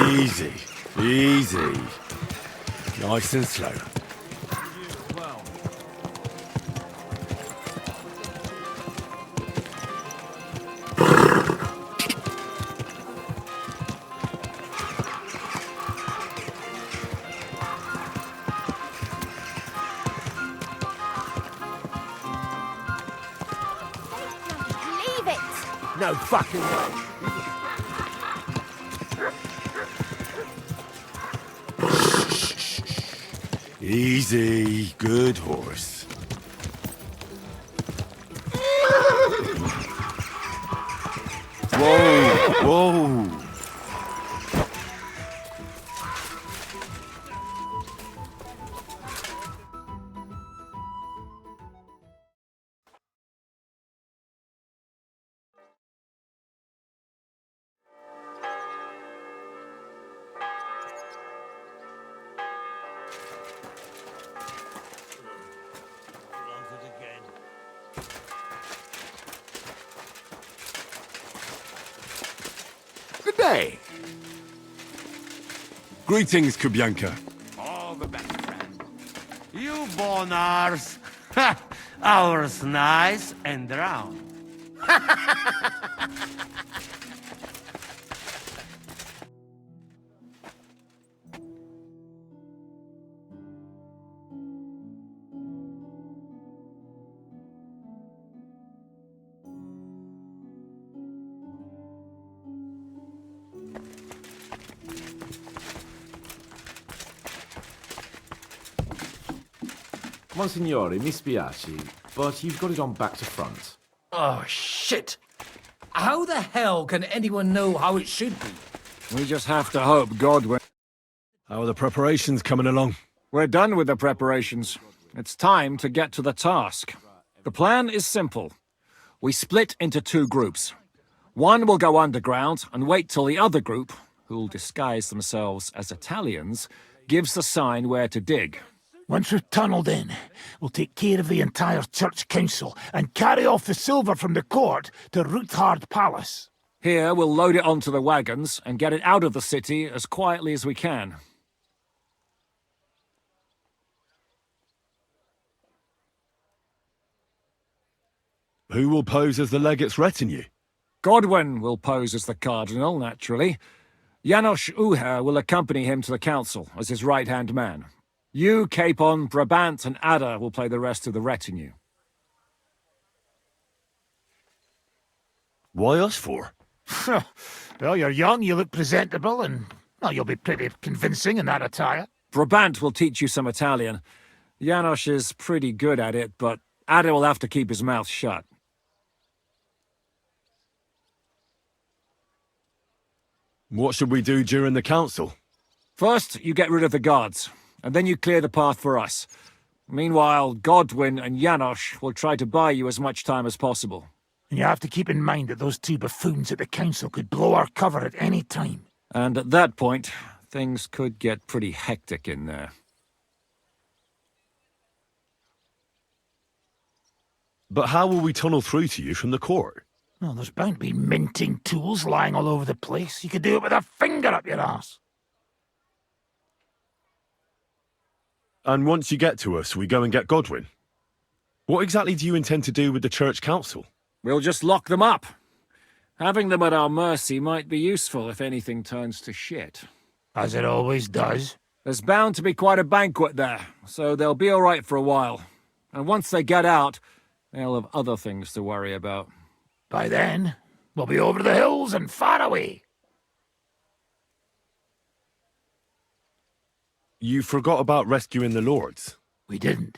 Easy, easy. Nice and slow. Leave it! No fucking way. Easy, good horse. Whoa, whoa. Good day. Greetings, Kubianka. All the best, friend. You born ours. Ours nice and round. Monsignore, mi spiace, but you've got it on back to front. Oh, shit! How the hell can anyone know how it should be? We just have to hope Godwin... How are the preparations coming along? We're done with the preparations. It's time to get to the task. The plan is simple. We split into two groups. One will go underground and wait till the other group, who'll disguise themselves as Italians, gives the sign where to dig. Once we've tunneled in, we'll take care of the entire church council and carry off the silver from the court to Ruthard Palace. Here, we'll load it onto the wagons and get it out of the city as quietly as we can. Who will pose as the legate's retinue? Godwin will pose as the cardinal, naturally. Janos Uher will accompany him to the council as his right-hand man. You, Capon, Brabant, and Ada will play the rest of the retinue. Why us for? Well, you're young, you look presentable, and well, you'll be pretty convincing in that attire. Brabant will teach you some Italian. Janos is pretty good at it, but Ada will have to keep his mouth shut. What should we do during the council? First, you get rid of the guards, and then you clear the path for us. Meanwhile, Godwin and Janos will try to buy you as much time as possible. And you have to keep in mind that those two buffoons at the council could blow our cover at any time. And at that point, things could get pretty hectic in there. But how will we tunnel through to you from the court? Well, there's bound to be minting tools lying all over the place. You could do it with a finger up your ass. And once you get to us, we go and get Godwin. What exactly do you intend to do with the church council? We'll just lock them up. Having them at our mercy might be useful if anything turns to shit. As it always does. There's bound to be quite a banquet there, so they'll be all right for a while. And once they get out, they'll have other things to worry about. By then, we'll be over the hills and far away. You forgot about rescuing the lords. We didn't.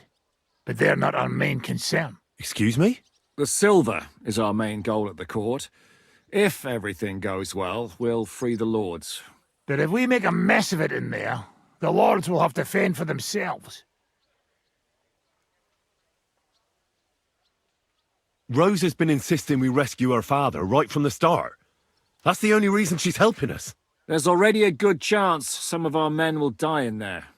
But they're not our main concern. Excuse me? The silver is our main goal at the court. If everything goes well, we'll free the lords. But if we make a mess of it in there, the lords will have to fend for themselves. Rose has been insisting we rescue her father right from the start. That's the only reason she's helping us. There's already a good chance some of our men will die in there.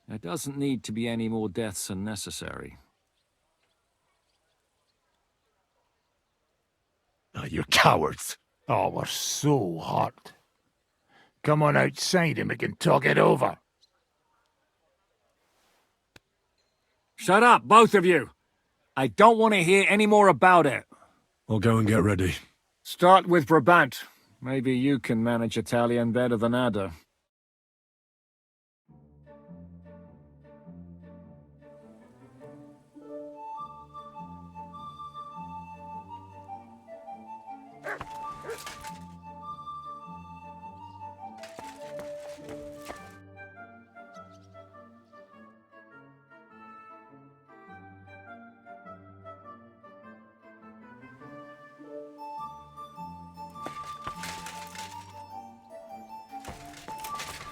There doesn't need to be any more deaths than necessary. Ah, you're cowards. Oh, we're so hurt. Come on outside and we can talk it over. Shut up, both of you! I don't want to hear any more about it. I'll go and get ready. Start with Brabant. Maybe you can manage Italian better than Ada.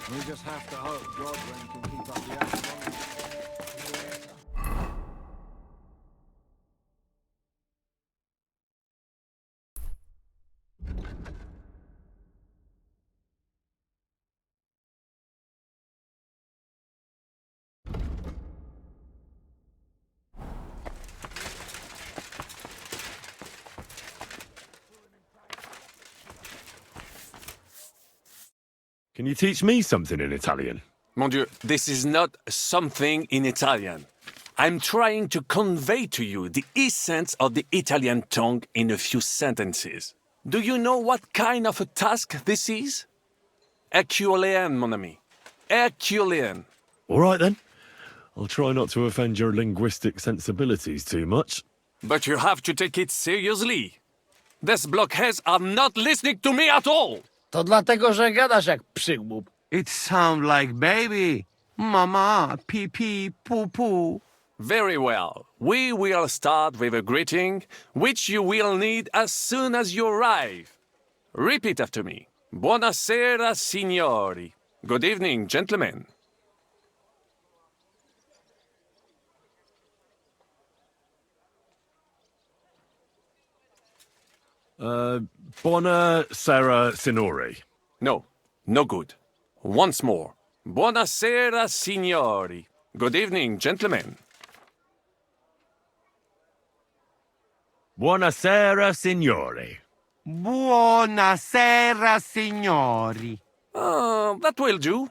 We just have to hope Godwin can keep up the action. Can you teach me something in Italian? Mon Dieu, this is not something in Italian. I'm trying to convey to you the essence of the Italian tongue in a few sentences. Do you know what kind of a task this is? Herculean, mon ami. Herculean. All right then. I'll try not to offend your linguistic sensibilities too much. But you have to take it seriously. These blockheads are not listening to me at all. To dlatego, że gadasz jak przygłup. It sounds like baby. Mama, pee pee, poo poo. Very well. We will start with a greeting, which you will need as soon as you arrive. Repeat after me. Buonasera, signori. Good evening, gentlemen. Buonasera, signori. No, no good. Once more. Buonasera, signori. Good evening, gentlemen. Buonasera, signori. Buonasera, signori. That will do.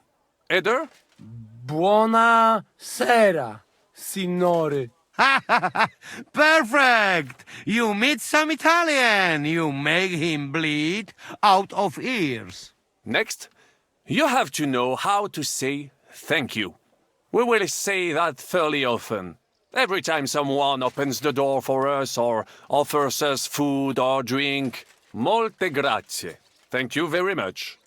Eder? Buona sera, signore. Perfect! You meet some Italian. You make him bleed out of ears. Next, you have to know how to say thank you. We will say that fairly often. Every time someone opens the door for us or offers us food or drink. Molte grazie. Thank you very much.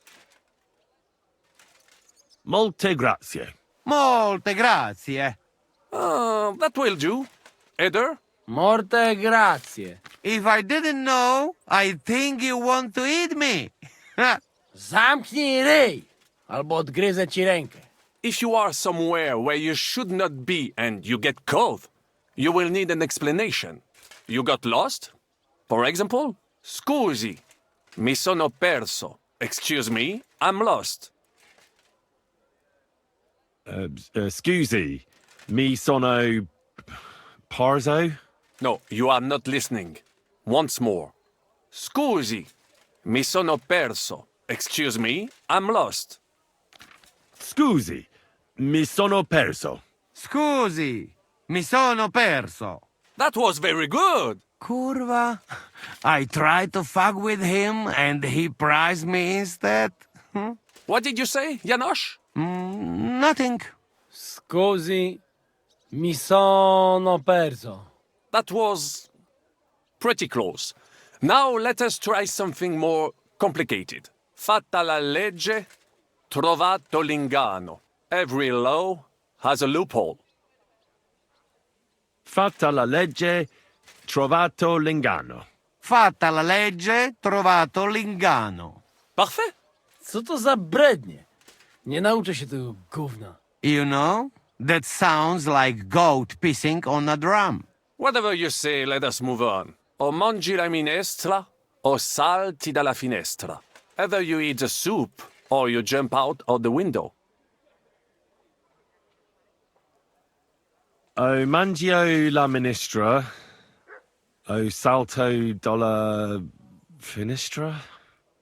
Molte grazie. Molte grazie. That will do. Eder? Morte grazie. If I didn't know, I think you want to eat me. Zamknij ryj, albo odgryzę ci rękę. If you are somewhere where you should not be and you get cold, you will need an explanation. You got lost? For example, scusi, mi sono perso. Excuse me, I'm lost. Scusi, mi sono parzo? No, you are not listening. Once more. Scusi, mi sono perso. Excuse me, I'm lost. Scusi, mi sono perso. Scusi, mi sono perso. That was very good. Curva. I tried to fuck with him and he prized me instead. What did you say, Janosch? Nothing. Scusi, mi sono perso. That was pretty close. Now let us try something more complicated. Fatta la legge, trovato l'inganno. Every law has a loophole. Fatta la legge, trovato l'inganno. Fatta la legge, trovato l'inganno. Parfait. Co to za brednie? Nie nauczę się tego gówna. You know, that sounds like goat pissing on a drum. Whatever you say, let us move on. O mangi la minestra, o salti dalla finestra. Either you eat the soup, or you jump out of the window. O mangio la ministra, o salto dalla finestra?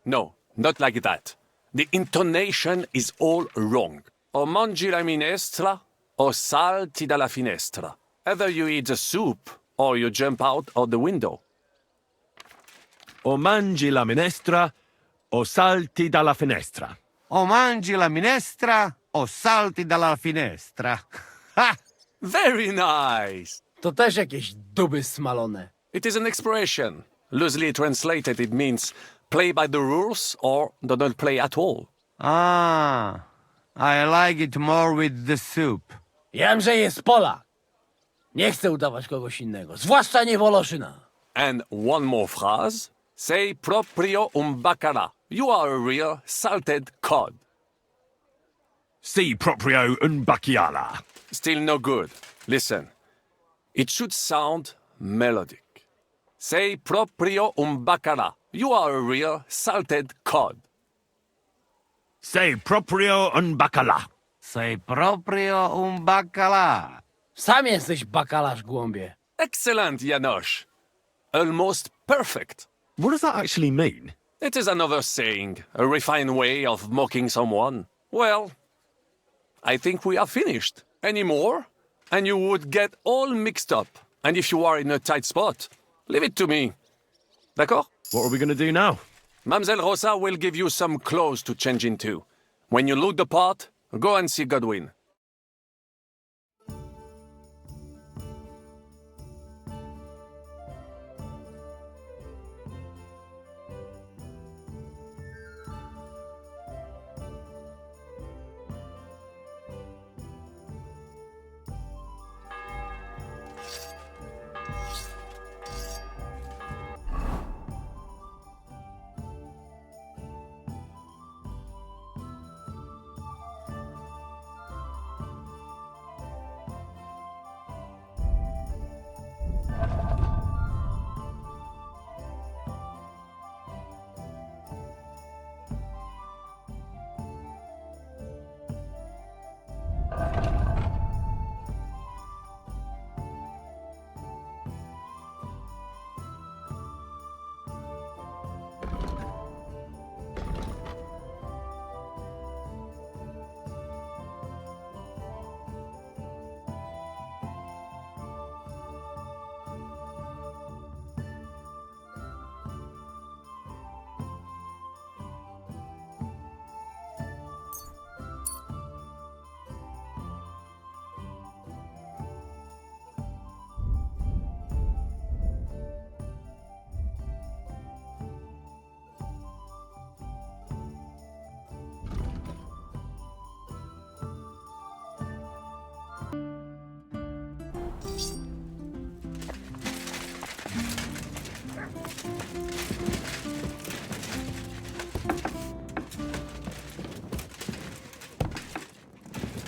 No, not like that. The intonation is all wrong. O mangi la minestra, o salti dalla finestra. Either you eat the soup, or you jump out of the window. O mangi la minestra, o salti dalla finestra. O mangi la minestra, o salti dalla finestra. Ha! Very nice! To też jakieś duby smalone. It is an expression. Loosely translated, it means play by the rules or do not play at all. Ah, I like it more with the soup. Jam, że jest Polak. Nie chcę udawać kogoś innego, zwłaszcza nie Woloszyna. And one more phrase. Sei proprio un bacala. You are a real salted cod. Si proprio un bacchiala. Still no good. Listen. It should sound melodic. Sei proprio un bacala. You are a real salted cod. Sei proprio un bacala. Sei proprio un baccalà. Sam jesteś bakalarz, głąbie. Excellent, Janosch. Almost perfect. What does that actually mean? It is another saying, a refined way of mocking someone. Well, I think we are finished. Any more? And you would get all mixed up. And if you are in a tight spot, leave it to me. D'accord? What are we going to do now? Mamselle Rosa will give you some clothes to change into. When you look the part, go and see Godwin.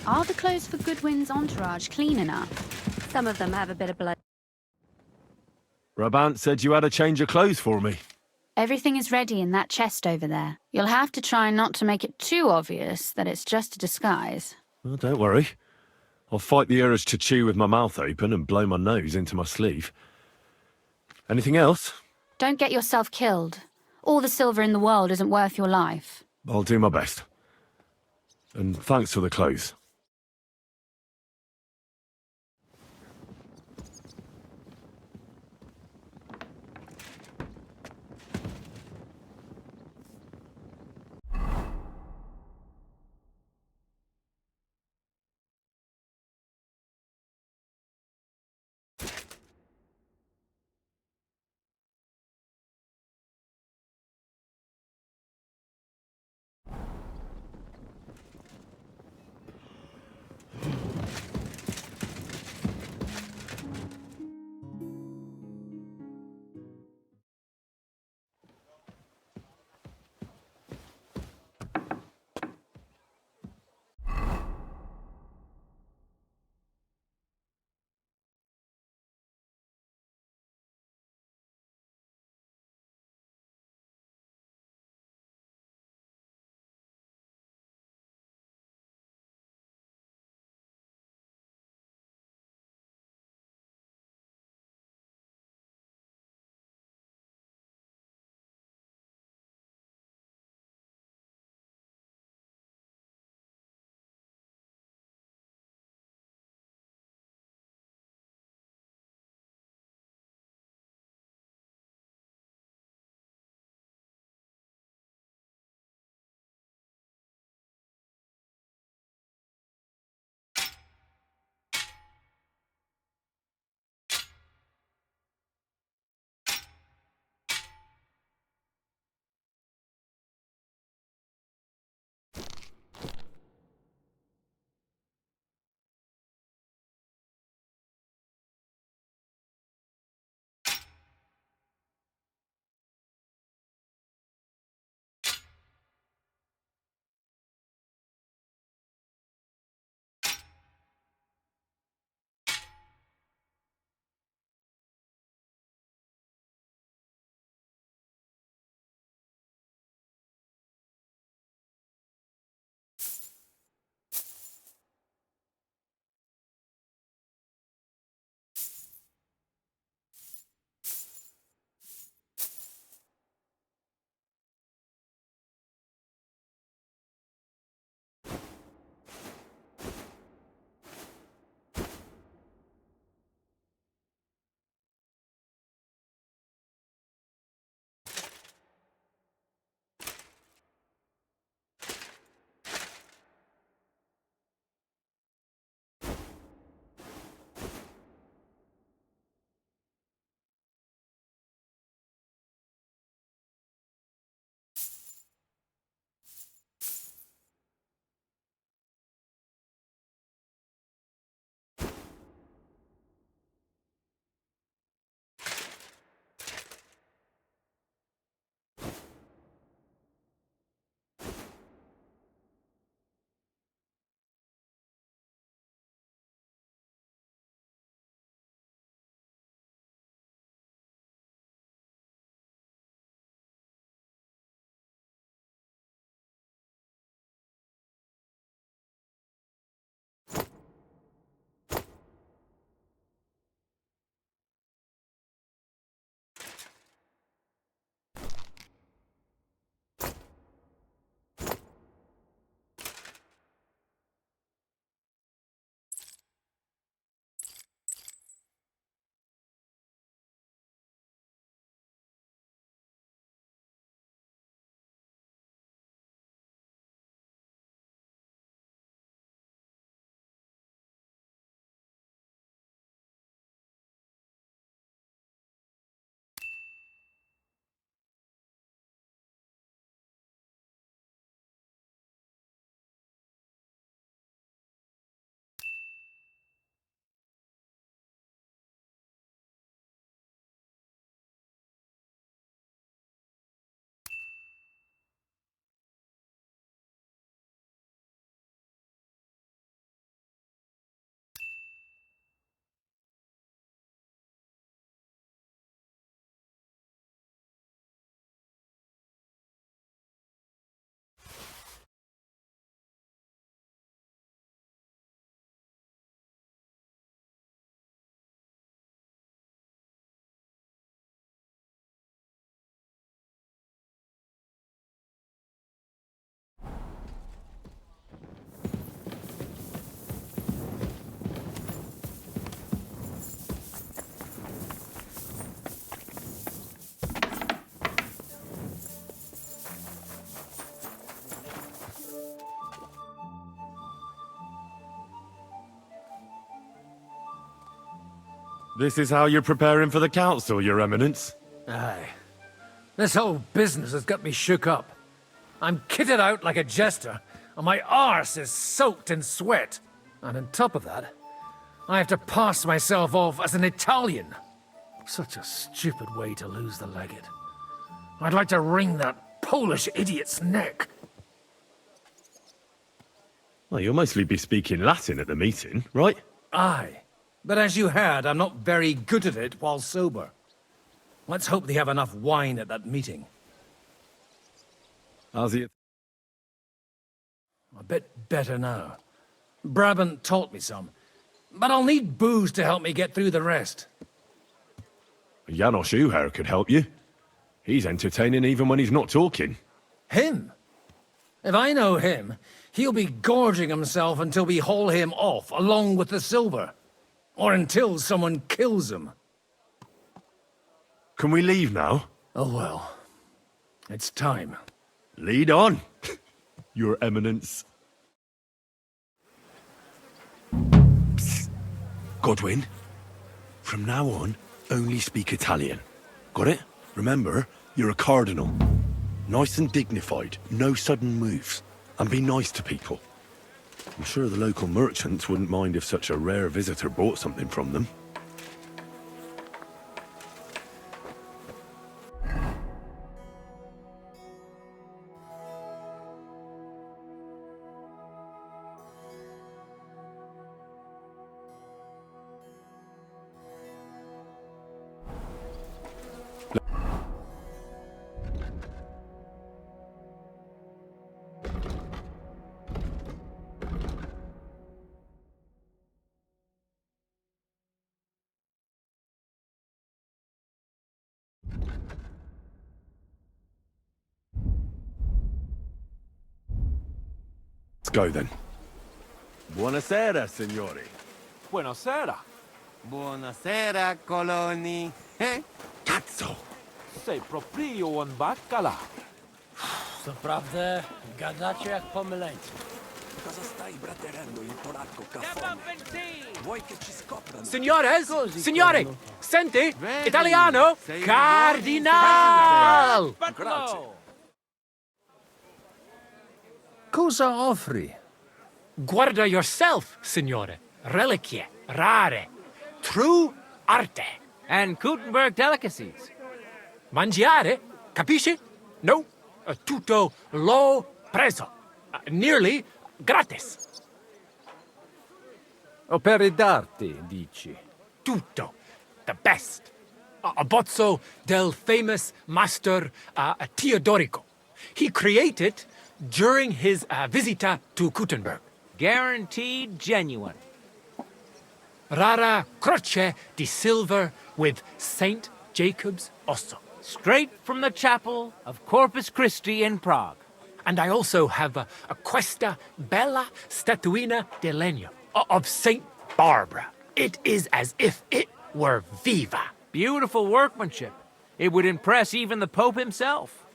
Are the clothes for Goodwin's entourage clean enough? Some of them have a bit of blood. Brabant said you had a change of clothes for me. Everything is ready in that chest over there. You'll have to try not to make it too obvious that it's just a disguise. Well, don't worry. I'll fight the urge to chew with my mouth open and blow my nose into my sleeve. Anything else? Don't get yourself killed. All the silver in the world isn't worth your life. I'll do my best. And thanks for the clothes. This is how you're preparing for the council, Your Eminence? Aye. This whole business has got me shook up. I'm kitted out like a jester, and my arse is soaked in sweat. And on top of that, I have to pass myself off as an Italian. Such a stupid way to lose the legate. I'd like to wring that Polish idiot's neck. Well, you'll mostly be speaking Latin at the meeting, right? Aye. But as you heard, I'm not very good at it while sober. Let's hope they have enough wine at that meeting. How's it? A bit better now. Brabant taught me some. But I'll need booze to help me get through the rest. Janos Uher could help you. He's entertaining even when he's not talking. Him? If I know him, he'll be gorging himself until we haul him off, along with the silver. Or until someone kills him. Can we leave now? Oh well. It's time. Lead on, Your Eminence. Psst. Godwin, from now on, only speak Italian. Got it? Remember, you're a cardinal. Nice and dignified, no sudden moves. And be nice to people. I'm sure the local merchants wouldn't mind if such a rare visitor bought something from them. Let's go then. Buonasera, signori. Buonasera. Buonasera, Coloni. Eh? Cazzo! Sei proprio un baccalà. Naprawdę, gadacie jak pomyleńcy. Cosa stai braterendo in polacco, caffone? Vuoi che ci scoprano? Signores! Signori! Senti! Vedi, Italiano! sei Cardinal! Grazie. Cosa offri? Guarda yourself, signore. Reliquie, rare. True arte. And Gutenberg delicacies. Mangiare? Capisci? No. Tutto l'ho preso. Nearly gratis. Opere d'arte, dici. Tutto. The best. A bozzo del famous master Teodorico. He created during his visita to Gutenberg. Guaranteed genuine. Rara croce di silver with Saint Jacob's osso. Straight from the chapel of Corpus Christi in Prague. And I also have a questa bella statuina di legno of Saint Barbara. It is as if it were viva. Beautiful workmanship. It would impress even the Pope himself.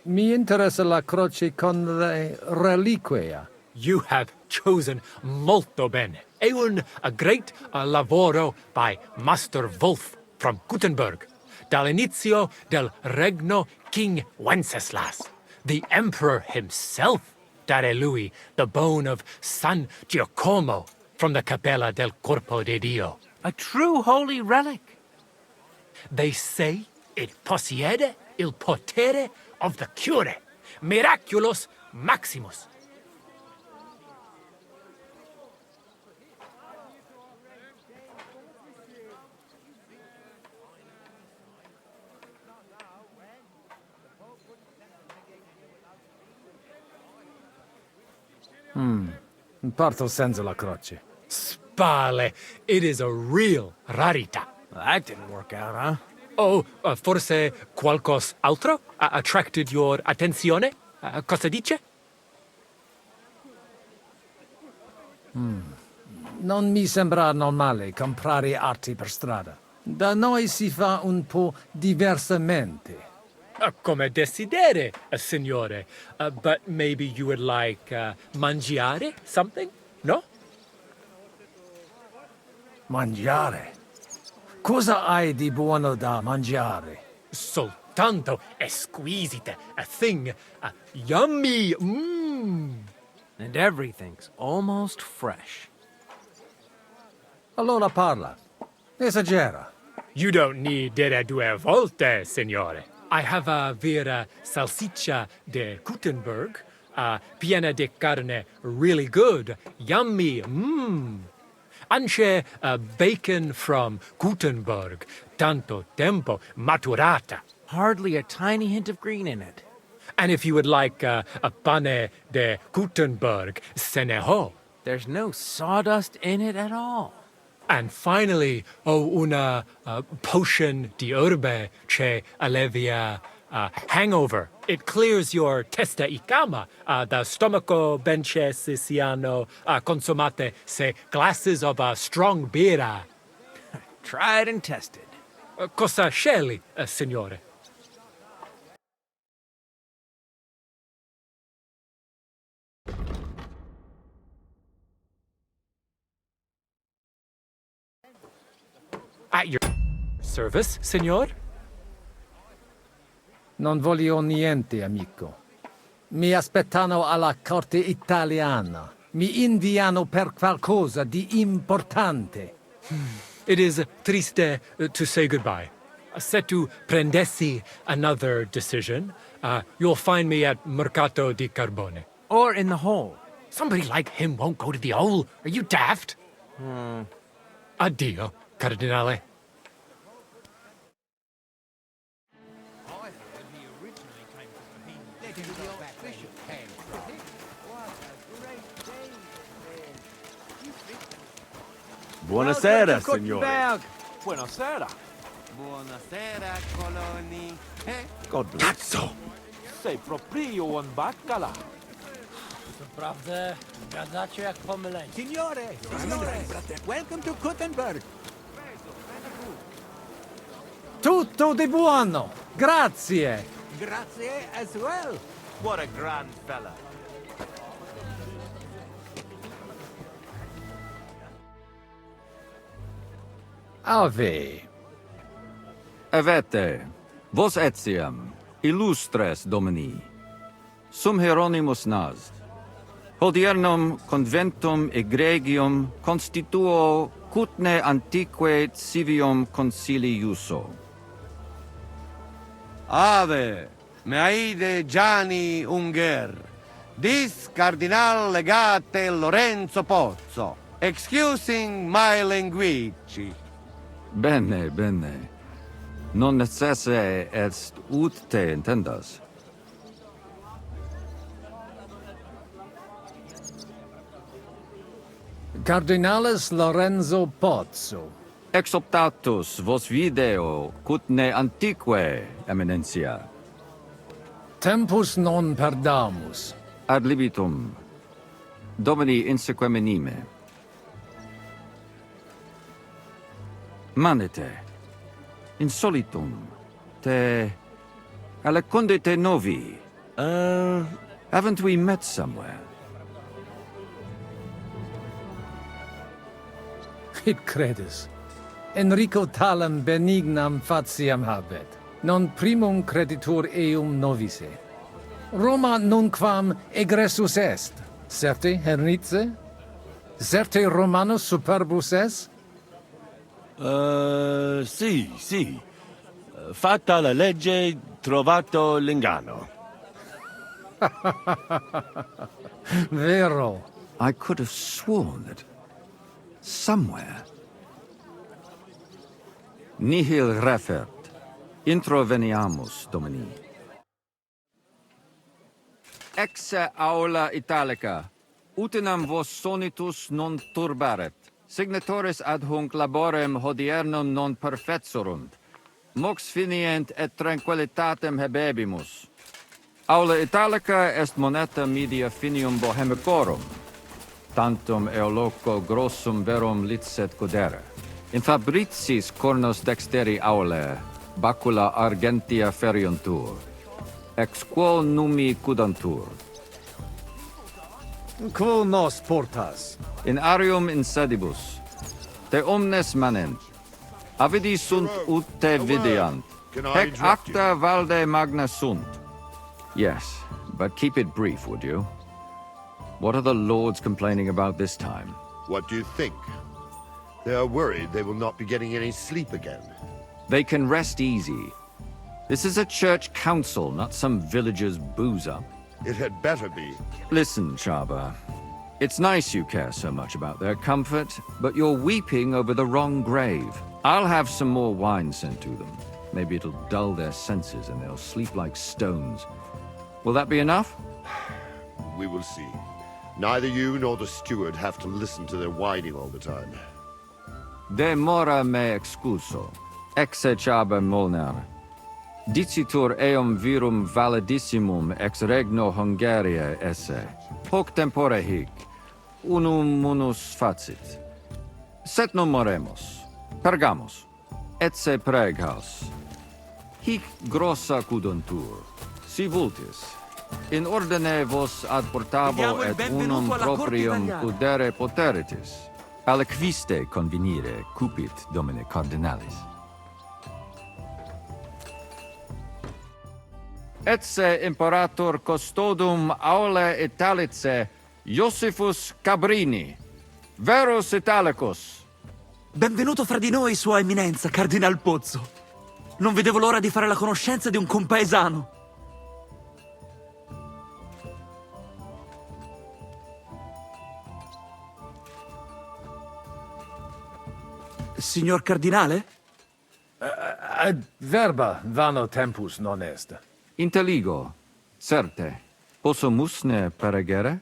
Mi interessa la croce con le reliquie. You have chosen molto bene. È a great lavoro by Master Wolf from Gutenberg, dall'inizio del regno King Wenceslas. The emperor himself dare lui the bone of San Giacomo from the Capella del Corpo de Dio. A true holy relic. They say it possiede il potere of the cure, miraculous maximus. Parto senza la croce. Spale, it is a real rarita. That didn't work out, huh? Oh, forse qualcos altro attracted your attenzione? Cosa dice? Non mi sembra normale comprare arti per strada. Da noi si fa un po' diversamente. Come desidere, signore. But maybe you would like mangiare something? No? Mangiare? Cosa hai di buono da mangiare? Soltanto esquisite. A thing. Yummy. Mmm. And everything's almost fresh. Allora parla. Esagera. You don't need dire due volte, signore. I have a vera salsiccia de Gutenberg, piena de carne, really good, yummy, mmm. Anche bacon from Gutenberg, tanto tempo maturata. Hardly a tiny hint of green in it. And if you would like a pane de Gutenberg, se ne ho. There's no sawdust in it at all. And finally, una potion di herbe che allevia hangover. It clears your testa y cama, the stomaco benche siciliano consumate se glasses of strong beer. Tried and tested. Cosa scegli, signore? At your service, signor? Non voglio niente, amico. Mi aspettano alla corte italiana. Mi inviano per qualcosa di importante. It is triste to say goodbye. Se tu prendessi another decision, you'll find me at Mercato di Carbone. Or in the hole. Somebody like him won't go to the hole. Are you daft? Addio, Cardinale. Buonasera, signore. Buonasera. Buonasera, coloni. God bless. Cazzo! Sei proprio un baccala. Prawda, gadacie jak pomylenie. Signore, welcome to Gutenberg. Tutto di buono. Grazie. Grazie as well. What a grand fella. Ave. Avete, vos etiam, illustres domini, sum Hieronymus nas, hodiernum conventum egregium constituo cutne antique civium concili iuso. Ave, meaide Gianni Unger, dis Cardinal Legate Lorenzo Pozzo, excusing my language. Bene, bene. Non necesse est ut te intendas. Cardinales Lorenzo Pozzo. Exoptatus vos video cutne antique, eminencia. Tempus non perdamus. Ad libitum. Domini insequem anime. Manete. Insolitum. Te... Alecunde te novi. Haven't we met somewhere? It credes. Enrico talam benignam fatiam habet. Non primum creditur eum novice. Roma nunquam egressus est. Certe, Henrice? Certe Romanus superbus est? Sì. Fatta la legge, trovato l'inganno. Vero. I could have sworn that somewhere. Nihil refert. Introveniamus, Domini. Exe aula italica. Utinam vos sonitus non turbaret. Signatores ad hunc laborem hodiernum non perfetsurunt. Mox finient et tranquillitatem habebimus. Aula italica est moneta media finium bohemicorum. Tantum eoloco grossum verum licet godere. In fabricis cornos dexteri aule, bacula argentia feriontur, ex quo numi cudantur. Quo nos portas? In arium insedibus, te omnes manent, avidi sunt ut te videant, hec acta valde magna sunt. Yes, but keep it brief, would you? What are the lords complaining about this time? What do you think? They are worried they will not be getting any sleep again. They can rest easy. This is a church council, not some villager's booze-up. It had better be. Listen, Chaba. It's nice you care so much about their comfort, but you're weeping over the wrong grave. I'll have some more wine sent to them. Maybe it'll dull their senses and they'll sleep like stones. Will that be enough? We will see. Neither you nor the steward have to listen to their whining all the time. De mora me excuso. Exe Chaba Molnar. Dicitur eum virum validissimum ex regno Hungaria esse. Hoc tempore hic. Unum munus facit. Set non moremus. Pergamos. Etse preghaus. Hic grossa cuduntur. Si vultis. In ordine vos ad portabo et unum proprium udere poteritis. Aliquiste convenire cupit domine cardinalis. Etse imperator custodum aule Italice Iosifus Cabrini, Verus Italicus. Benvenuto fra di noi, Sua Eminenza, Cardinal Pozzo. Non vedevo l'ora di fare la conoscenza di un compaesano. Signor Cardinale? Ad verba vano tempus non est. Inteligo, certe. Possumusne peregere?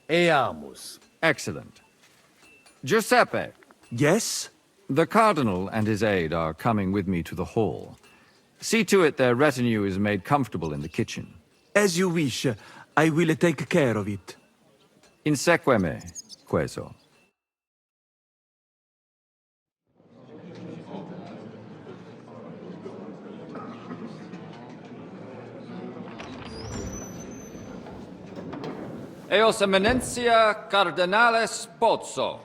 Eamus. Excellent. Giuseppe. Yes? The Cardinal and his aide are coming with me to the hall. See to it their retinue is made comfortable in the kitchen. As you wish. I will take care of it. Inseque me, queso. Eos eminentia Cardinales Pozzo.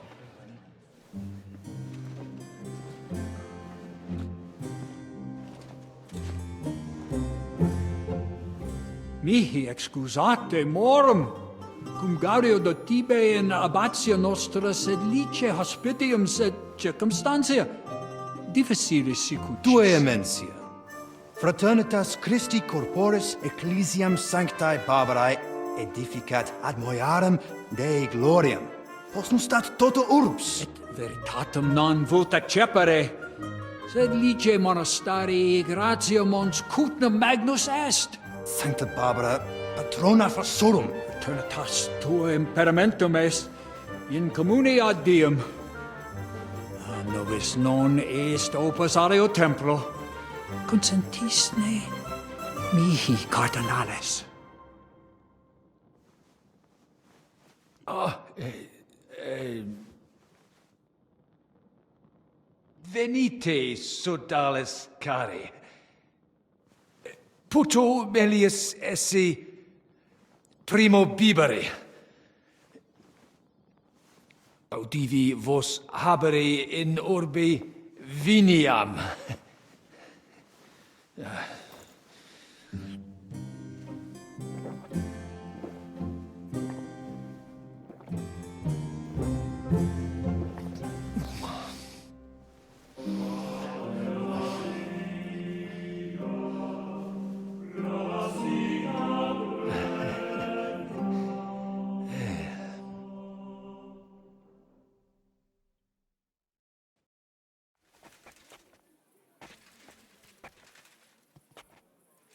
Mihi excusate morum, cum gaudio do tibe in abatio nostra sed lice hospitium sed circumstantia difficilis sicut. Tua emensia. Fraternitas Christi corporis ecclesiam sanctae Barbarae edificat ad moiarem Dei gloriam. Postnustat toto urbs. Et veritatem non vult accepere, sed lice monastarii gratia mons cutnam magnus est. Sancta Barbara, patrona forsorum. Eternitas tua imperamentum est in commune ad diem. Nobis non est opus aleo templo. Consentisne mihi cardinales. Venite, sodales cari. Puto melius esse primo bibere. Audivi vos habere in orbe viniam.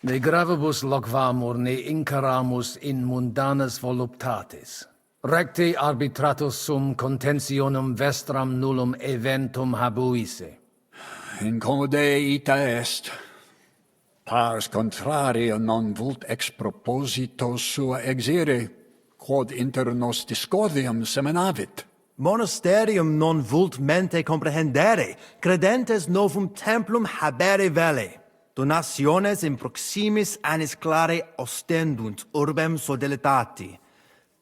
De gravibus loquamur ne incaramus in mundanas voluptatis. Recte arbitratus sum contentionum vestram nullum eventum habuisse. Incomode ita est. Pars contrario non vult ex proposito sua exire, quod inter nos discordium seminavit. Monasterium non vult mente comprehendere, credentes novum templum habere vele. Donationes in proximis annis clare ostendunt urbem sodelitati.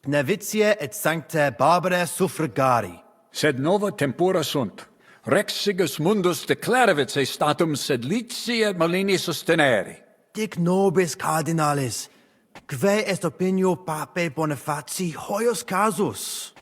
Pnevitiae et sanctae Barbarae suffragari. Sed nova tempora sunt. Rex sigus mundus declaravit se statum sed lici et malini sostenere. Dic nobis cardinalis, quae est opinio pape Bonifaci hoius casus?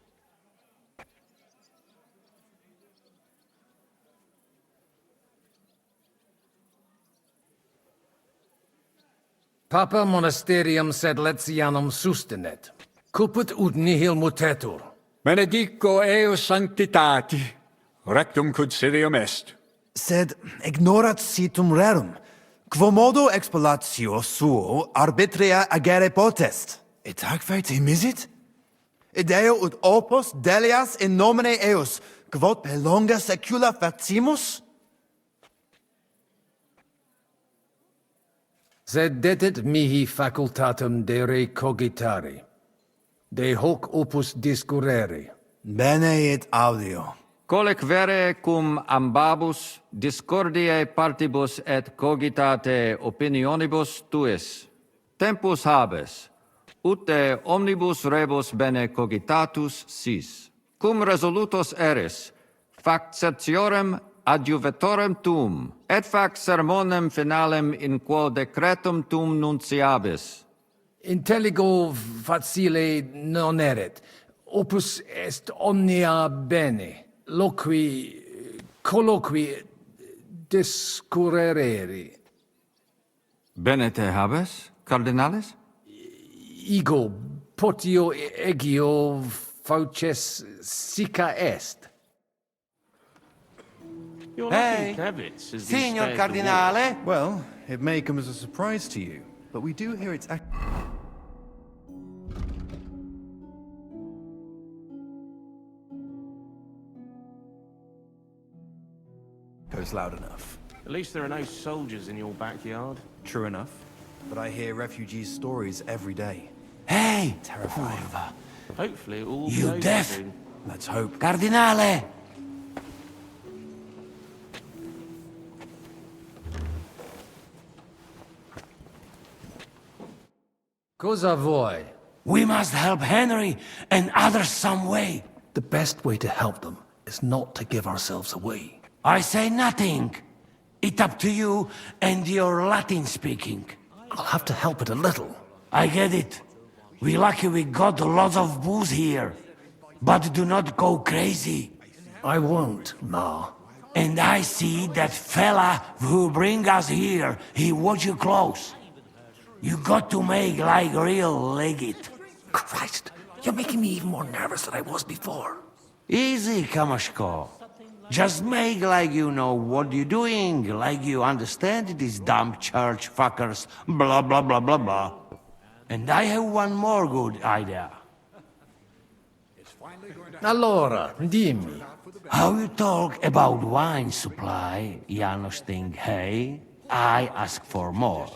Papa monasterium sed Letianum sustenet. Cuput ut nihil mutetur. Benedico eo sanctitati. Rectum concilium est. Sed ignorat situm rerum. Quomodo expilatio suo arbitria agere potest. Et aquae timisit? Ideo ut opus delias in nomine eus, quod per longa secula facimus? Sed detit mihi facultatum de re cogitari. De hoc opus discurrere. Bene et audio. Colec vere cum ambabus discordiae partibus et cogitate opinionibus tuis. Tempus habes, ute omnibus rebus bene cogitatus sis. Cum resolutos eris, fac certiorem adjuvetorem tuum, et fac sermonem finalem in quo decretum tuum nunciabis. Intelligo facile non erit. Opus est omnia bene. Loqui, colloqui, discurrere. Bene te habes, cardinalis? Ego, potio egio fauces sica est. Hey, Signor Cardinale. Well, it may come as a surprise to you, but we do hear it's... Goes loud enough. At least there are no soldiers in your backyard. True enough. But I hear refugees' stories every day. Hey! Terrifying. Hopefully it all You blows deaf? soon. Let's hope. Cardinale! Cosa vuoi? We must help Henry and others some way. The best way to help them is not to give ourselves away. I say nothing. It's up to you and your Latin speaking. I'll have to help it a little. I get it. We lucky we got lots of booze here. But do not go crazy. I won't, Ma. And I see that fella who bring us here. He watch you close. You got to make like real legit. Christ, you're making me even more nervous than I was before. Easy, Kamashko. Just make like you know what you're doing, like you understand these dumb church fuckers, blah blah blah blah blah. And I have one more good idea. Allora, dimmi. How you talk about wine supply, Janos think, hey? I ask for more.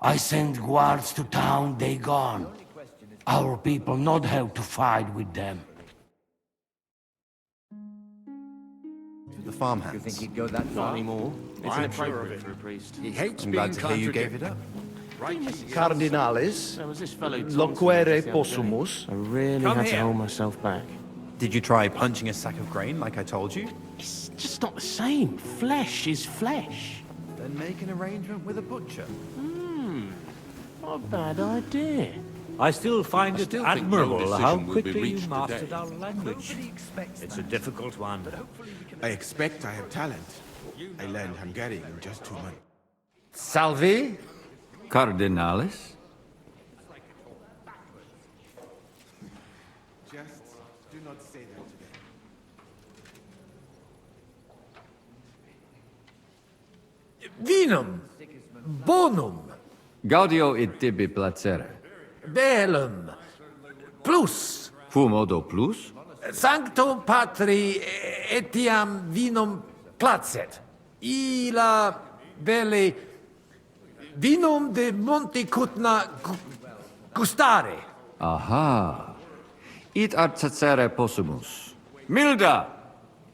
I send guards to town, they gone. Our people not have to fight with them. The farmhands. You think he'd go that far? Not anymore. It's inappropriate for a priest. He hates I'm being glad to hear you gave it up. Cardinalis, There was this fellow loquere possumus. I really Come had to here. hold myself back. Did you try punching a sack of grain like I told you? It's just not the same. Flesh is flesh. Then make an arrangement with a butcher. Not a bad idea. I still find it think admirable no how decision will be quickly you reached mastered today. our language. It's a difficult one. I expect I have talent. I learned Hungarian in just 2 months. Salve? Cardinalis? Just do not say that to them. Vinum. Bonum. Gaudio it tibi placere. Bellum. Plus. Fumodo plus? Sancto Patri etiam vinum placet. Illa belle vinum de Monte Cutna gustare. Aha. It ad cacere possumus. Milda!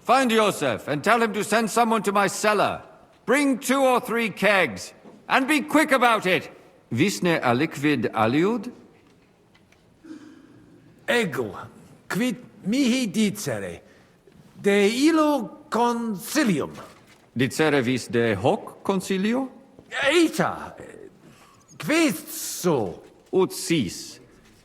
Find Joseph and tell him to send someone to my cellar. Bring 2 or 3 kegs, and be quick about it! Visne aliquid aliud? Ego, quid mihi dicere, de illo concilium. Dicere vis de hoc concilio? Ita, quizzo. Ut sis.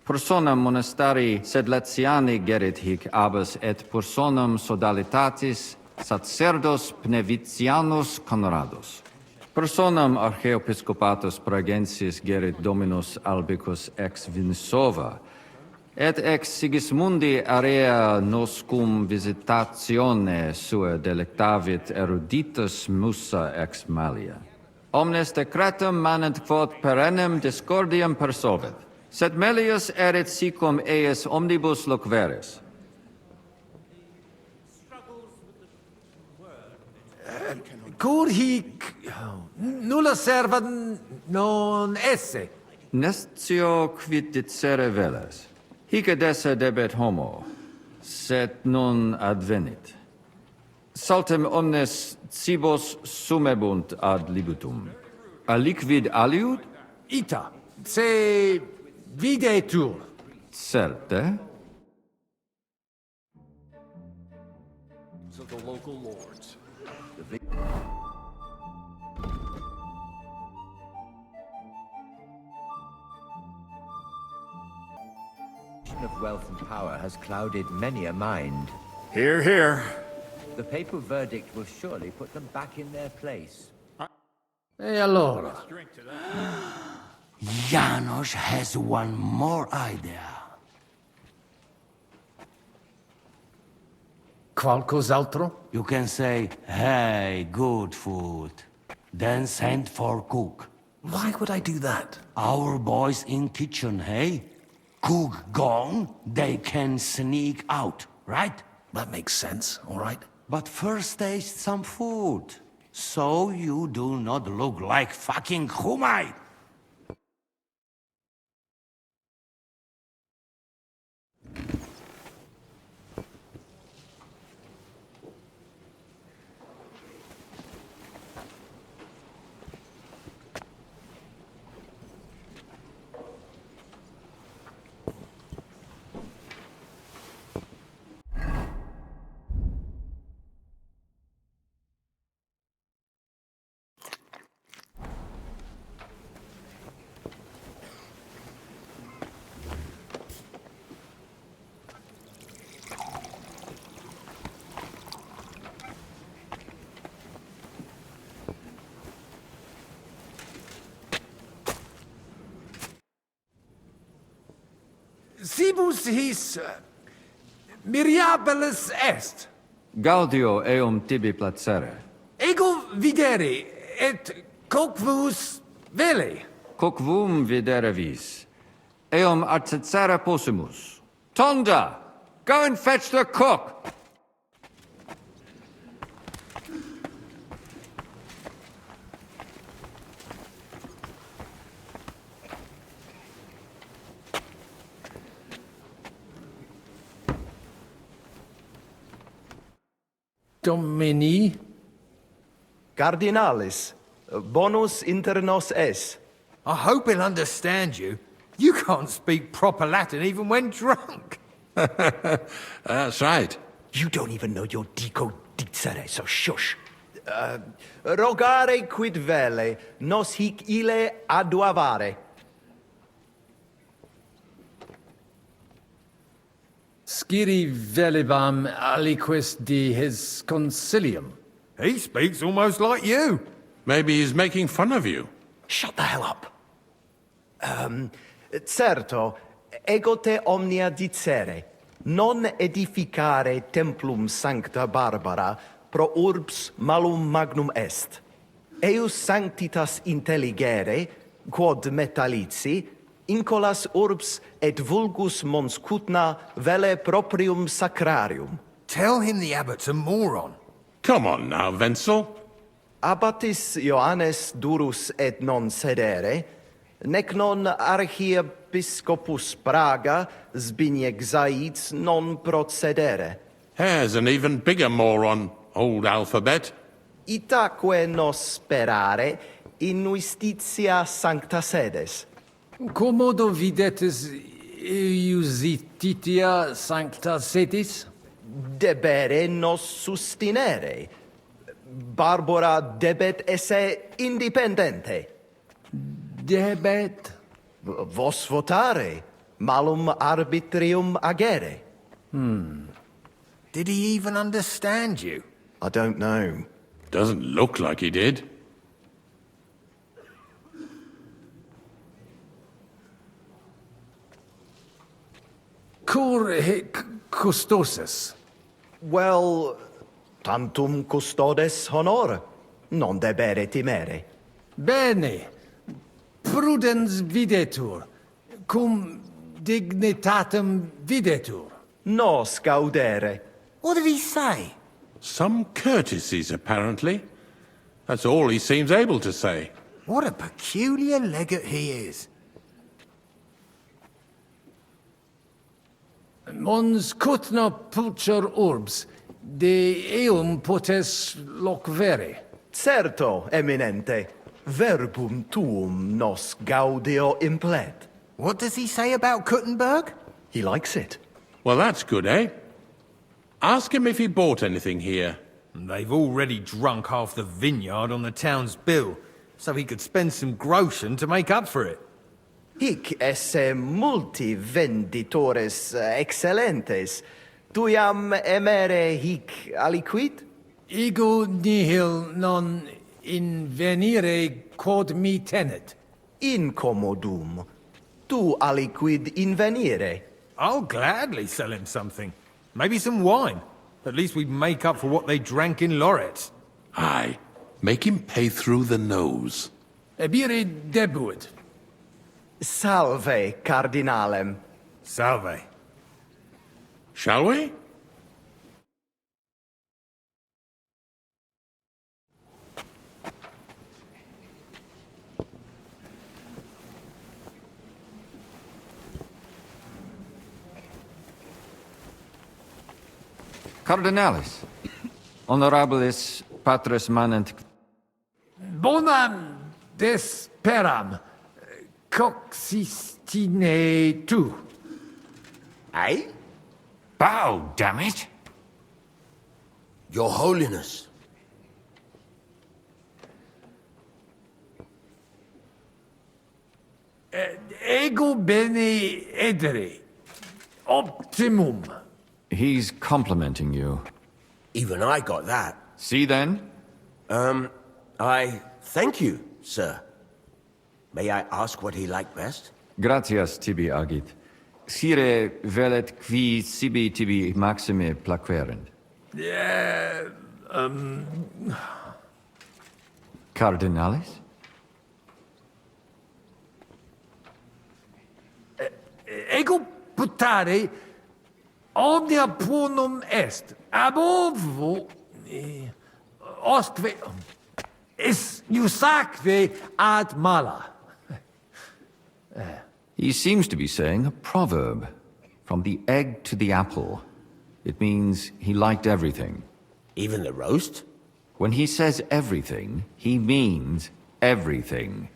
Personam monastari sed letiani gerit hic abas et personam sodalitatis sacerdos pnevitianus conrados. Personam archeepiscopatus pragensis gerit dominus albicus ex Vinsova, et ex Sigismundi area noscum visitatione sua delectavit eruditus musa ex malia. Omnes decretum manent quod perennem discordiam persolvet, sed melius erit sicum eius omnibus loqueris. Cur hic nulla serva non esse. Nestio quid dicere velas. Hic ad esse debet homo, sed non advenit. Saltem omnes cibos sumebunt ad libitum. Aliquid aliud? Ita, se videtur. Certe? Of the local lords. Of wealth and power has clouded many a mind. Hear, hear. The papal verdict will surely put them back in their place. E allora? Janos has one more idea. Qualcos'altro? You can say, hey, good food. Then send for cook. Why would I do that? Our boys in kitchen, hey? Cook gone, they can sneak out, right? That makes sense, all right. But first taste some food, so you do not look like fucking Humai. Sibus his miriabilis est. Gaudio eum tibi placere. Ego videre, et coquvus vele. Coquvum videre vis. Eum articere possumus. Tonda! Go and fetch the cook! Domini? Cardinalis, bonus inter nos es. I hope he'll understand you. You can't speak proper Latin even when drunk. That's right. You don't even know your dico dicere, so shush. Rogare quid vele, nos hic ille aduavare. Sciri velibam aliquis di his concilium. He speaks almost like you. Maybe he's making fun of you. Shut the hell up. Certo, ego te omnia dicere, non edificare templum sancta Barbara pro urbs malum magnum est. Eius sanctitas intelligere, quod metallici, incolas urbs et vulgus mons cutna vele proprium sacrarium. Tell him the abbot's a moron. Come on now, Wenzel. Abbatis Johannes durus et non sedere, nec non archiepiscopus Praga Zbigniew Zaitz non procedere. Here's an even bigger moron, old alphabet. Itaque nos sperare in justitia sancta sedes. Commodo videtis iusititia sancta sedis? Debere nos sustinere. Barbara debet esse independente. Debet? Vos votare, malum arbitrium agere. Did he even understand you? I don't know. Doesn't look like he did. Cur hic custosus? Well, tantum custodes honor, non debere timere. Bene. Prudens videtur, cum dignitatem videtur. Nos gaudere. What did he say? Some courtesies, apparently. That's all he seems able to say. What a peculiar legate he is. Mons cutna pulcher urbs, de eum potes locvere. Certo, eminente. Verbum tuum nos gaudio implet. What does he say about Kuttenberg? He likes it. Well, that's good, eh? Ask him if he bought anything here. They've already drunk half the vineyard on the town's bill, so he could spend some groschen to make up for it. Hic esse multi venditores excellentes. Tuiam emere hic aliquid? Ego nihil non invenire quod mi tenet. Incommodum. Tu aliquid invenire. I'll gladly sell him something. Maybe some wine. At least we'd make up for what they drank in Loretz. Aye. Make him pay through the nose. Ebire debuit. Salve, cardinalem. Salve. Shall we? Cardinalis, honorabilis patres manent... Bonam desperam, coxistine tu. Eh? Bow, damn it! Your Holiness. Ego bene edere. Optimum. He's complimenting you. Even I got that. See then? I thank you, sir. May I ask what he liked best? Gratias tibi agit. Sire velet qui sibi tibi maxime plaquerent. Cardinalis? Ego putare omnia punum est. Ab ovo ostve is iusacve ad mala. He seems to be saying a proverb. From the egg to the apple. It means he liked everything. Even the roast? When he says everything, he means everything.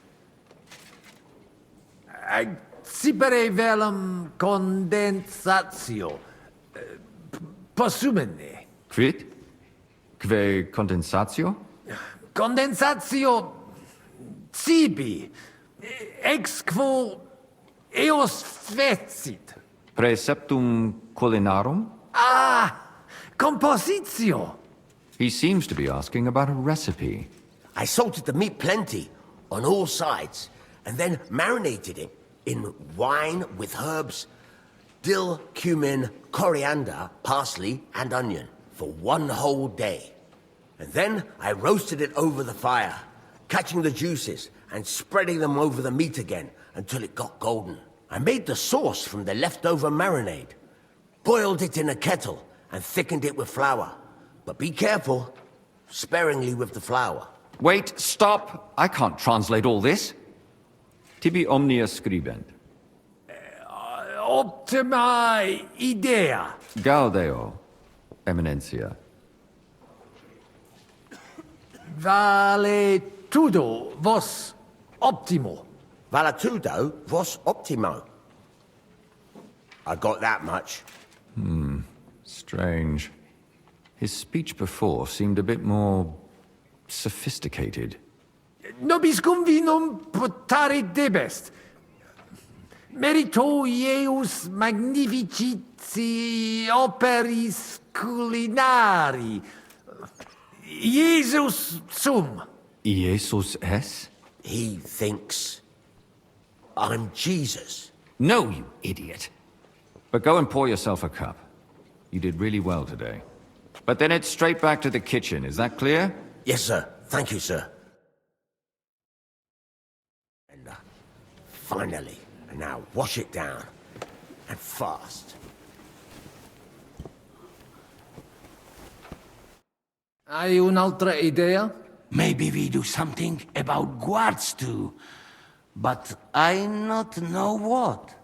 Sipere velum condensatio. Possumene. Quid? Que condensatio? Condensatio sibi. Ex quo eos fecit. Preceptum culinarum? Compositio. He seems to be asking about a recipe. I salted the meat plenty, on all sides, and then marinated it in wine with herbs, dill, cumin, coriander, parsley, and onion for 1 whole day. And then I roasted it over the fire, catching the juices and spreading them over the meat again until it got golden. I made the sauce from the leftover marinade, boiled it in a kettle, and thickened it with flour. But be careful, sparingly with the flour. Wait, stop! I can't translate all this. Tibi omnia scribent. Optima idea. Gaudeo, Eminentia. Vale tudo vos optimo. Valetudo vos optimo. I got that much. Strange. His speech before seemed a bit more sophisticated. Nobis convinum potare debest. Merito Ieus magnifici operis culinari. Jesus sum. Jesus es? He thinks I'm Jesus. No, you idiot. But go and pour yourself a cup. You did really well today. But then it's straight back to the kitchen, is that clear? Yes, sir. Thank you, sir. And finally, and now wash it down. And fast. Hai un'altra idea? Maybe we do something about guards too. But I not know what.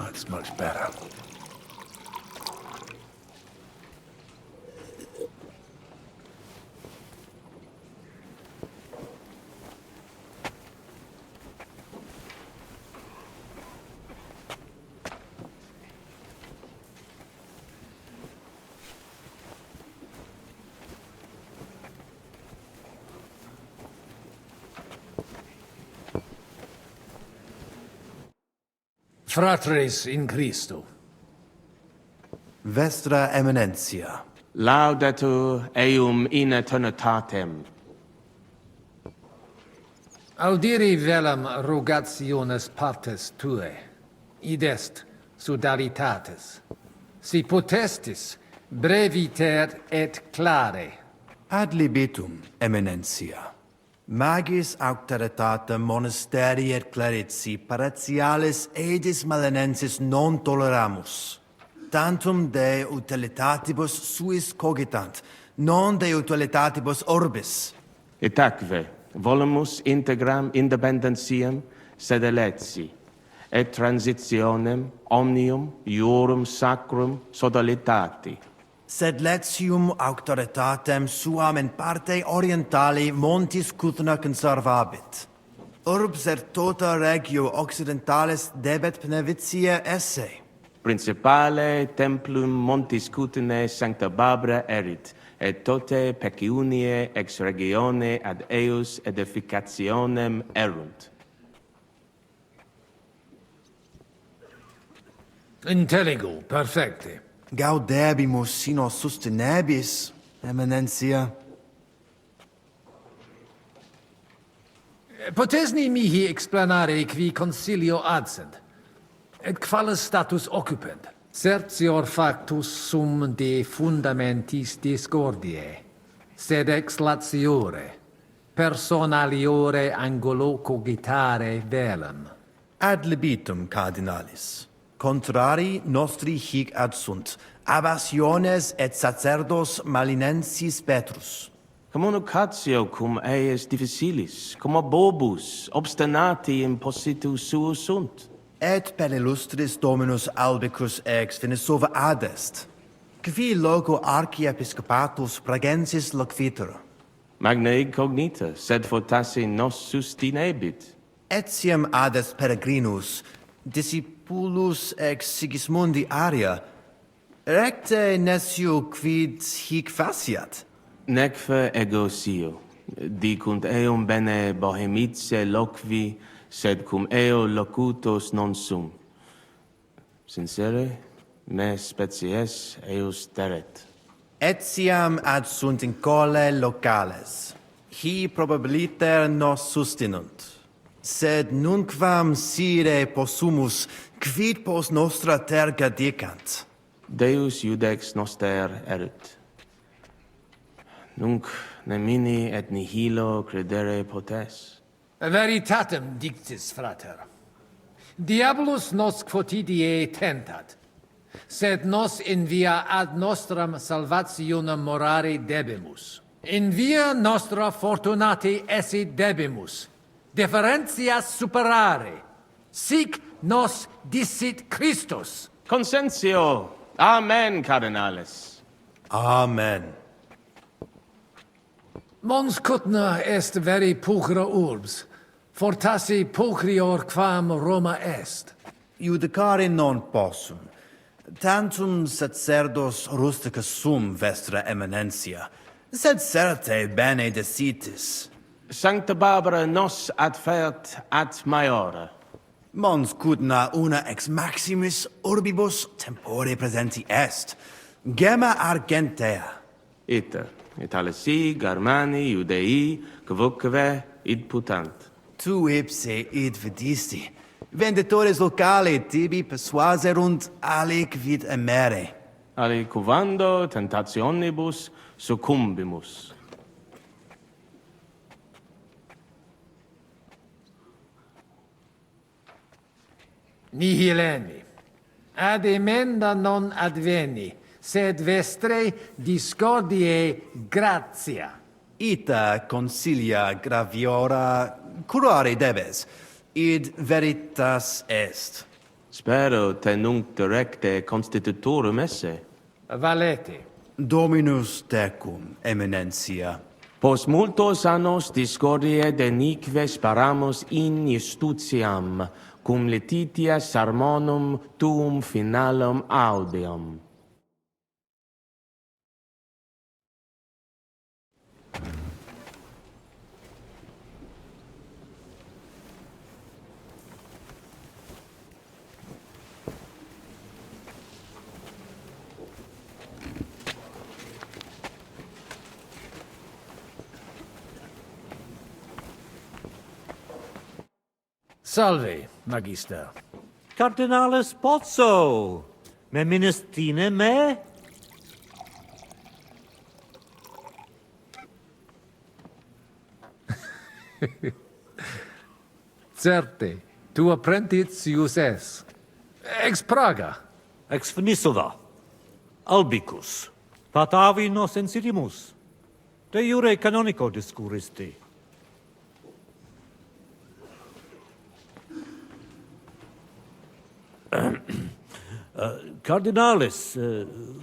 That's much better. Fratres in Christo. Vestra Eminentia. Laudatur eum in eternitatem. Audiri velam rogationes partes tue, id est sodalitates. Si potestis, breviter et clare. Ad libitum, Eminentia. Magis auctoritatem monasterii et clerici paratialis edis malinensis non toleramus. Tantum de utilitatibus suis cogitant, non de utilitatibus orbis. Itaque volumus integram independentiam sed eletsi, et transitionem omnium iorum sacrum sodalitati. Sed letium auctoritatem suam in parte orientali montis Cuthna conservabit. Urbs et tota regio occidentalis debet benevitia esse. Principale templum montis Cuthnae sancta Barbara erit, et tote peciunie ex regione ad eus edificationem erunt. Intelligo, perfecte. Gaudebimus sino sustenebis, Eminentia. Potesni mihi explanare qui consilio adsent, et qualis status occupent. Certior factus sum de fundamentis discordiae, sed ex latiore, personaliore angulo cogitare velum. Ad libitum, cardinalis. Contrari nostri hic adsunt, abassiones et sacerdos malinensis Petrus. Communicatio cum eius difficilis, cum bobus obstinati impositu suo sunt. Et per illustris Dominus albicus ex Venesova adest, qui loco archiepiscopatus pragensis loquitur. Magna incognita, sed fortasse nos sustinebit. Etiam adest peregrinus, discipulus ex Sigismundi Aria, recte nescio quid hic faciat. Necfe ego sio, dicunt eum bene bohemice loqui, sed cum eo locutos non sum. Sincere, me species eus teret. Etiam ad sunt in cole locales. Hi probabiliter nos sustinunt. Sed nunquam sire possumus, quid pos nostra terga dicant. Deus judex noster erit. Nunc nemini et nihilo credere potes. Veritatem dictis, frater. Diabolus nos quotidie tentat, sed nos in via ad nostram salvationem morare debimus. In via nostra fortunati esse debimus, differentias superare. Sic nos dicit Christus. Consentio. Amen, cardinales. Amen. Mons cutna est veri pulchra urbs, fortassi pulchrior quam Roma est. Judicare non possum. Tantum sacerdos rusticus sum vestra eminentia, sed certe bene decitis. Sancta Barbara nos adfert ad maiore. Mons cutna una ex maximis urbibus tempore presenti est, gemma argentea. Iter, Italesi, Germani, Judei, quoque id putant. Tu ipse id vidisti. Venditores locale tibi persuaserunt aliquid emere. Aliquando tentationibus succumbimus. Nihil emi. Ad emenda non adveni, sed vestre discordiae gratia. Ita consilia graviora curare debes, id veritas est. Spero te nunc directe constitutorum esse. Valete. Dominus tecum, eminentia. Post multos annos discordiae denique sparamus in justitiam, cum letitia sermonum tuum finalum audeam. Salve, magister. Cardinalis Pozzo, me ministine me? Certe, tu apprentitius es. Ex Praga. Ex Finisova. Albicus. Patavi nos insidimus. De jure canonico discuristi. Cardinalis,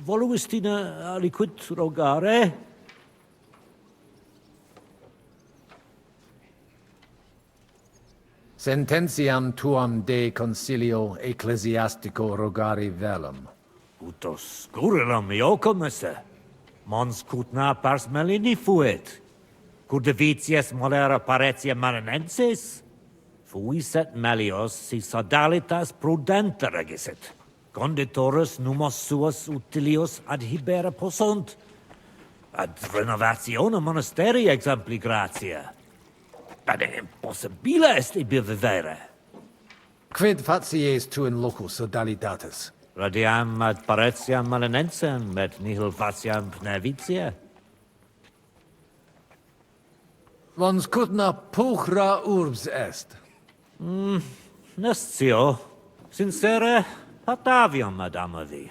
voluistina aliquid rogare? Sententiam tuam de concilio ecclesiastico rogari velum. Utos scurrilum iocum esse. Mons cutna pars melini fuit. Curdevitias molera paretia manenensis. Fuis et melios si sodalitas prudenta regisit. Conditorus numos suos utilios adhibere possunt. Ad renovationem monasteri exempli gratia. Ad impossibile est ibi vivere. Quid facies tu in locus sodalitatis? Radiam ad paretiam malinensem, et nihil faciam pnevitia. Mons cutna pulchra urbs est. Nestio, sincere, pataviam ad amavi.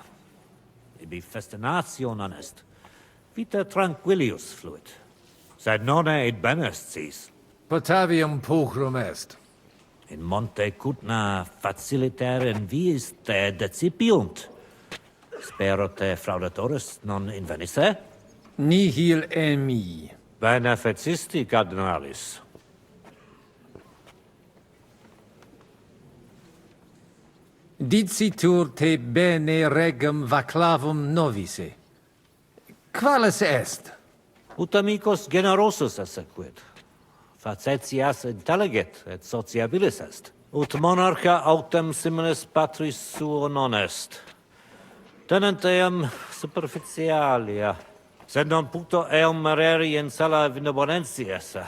Ibi festination est. Vita tranquillius fluit. Sed nonne id benest sis. Patavium pulchrum est. In monte cutna faciliter in viis te decipiunt. Spero te fraudatoris non invenisse? Nihil emi. Bene fecisti, cardinalis. Dicitur te bene regum vaclavum novice. Qualis est? Ut amicos generosus esse quid. Facetias intelligit et sociabilis est. Ut monarcha autem similis patris suo non est. Tenent eam superficialia, sed non puto eum mereri in sala benevolentia esse.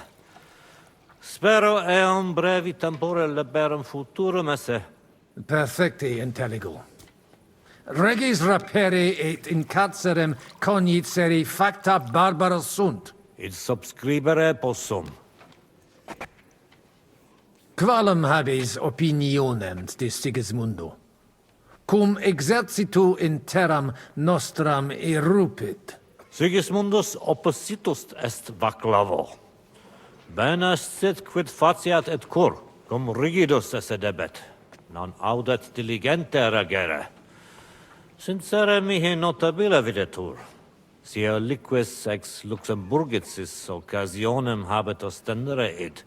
Spero eum brevi tempore liberum futurum esse. Perfecte intelligo. Regis rapere et in carcerem cognicere facta barbara sunt. Id subscribere possum. Qualem habes opinionem de Sigismundo? Cum exercitu in terram nostram erupit. Sigismundus oppositus est vaclavo. Bene sit quid faciat et cur, cum rigidus esse debet, non audet diligente regere. Sincere mihi notabile videtur. Sia liquis ex Luxemburgicis occasionem habet ostendere id,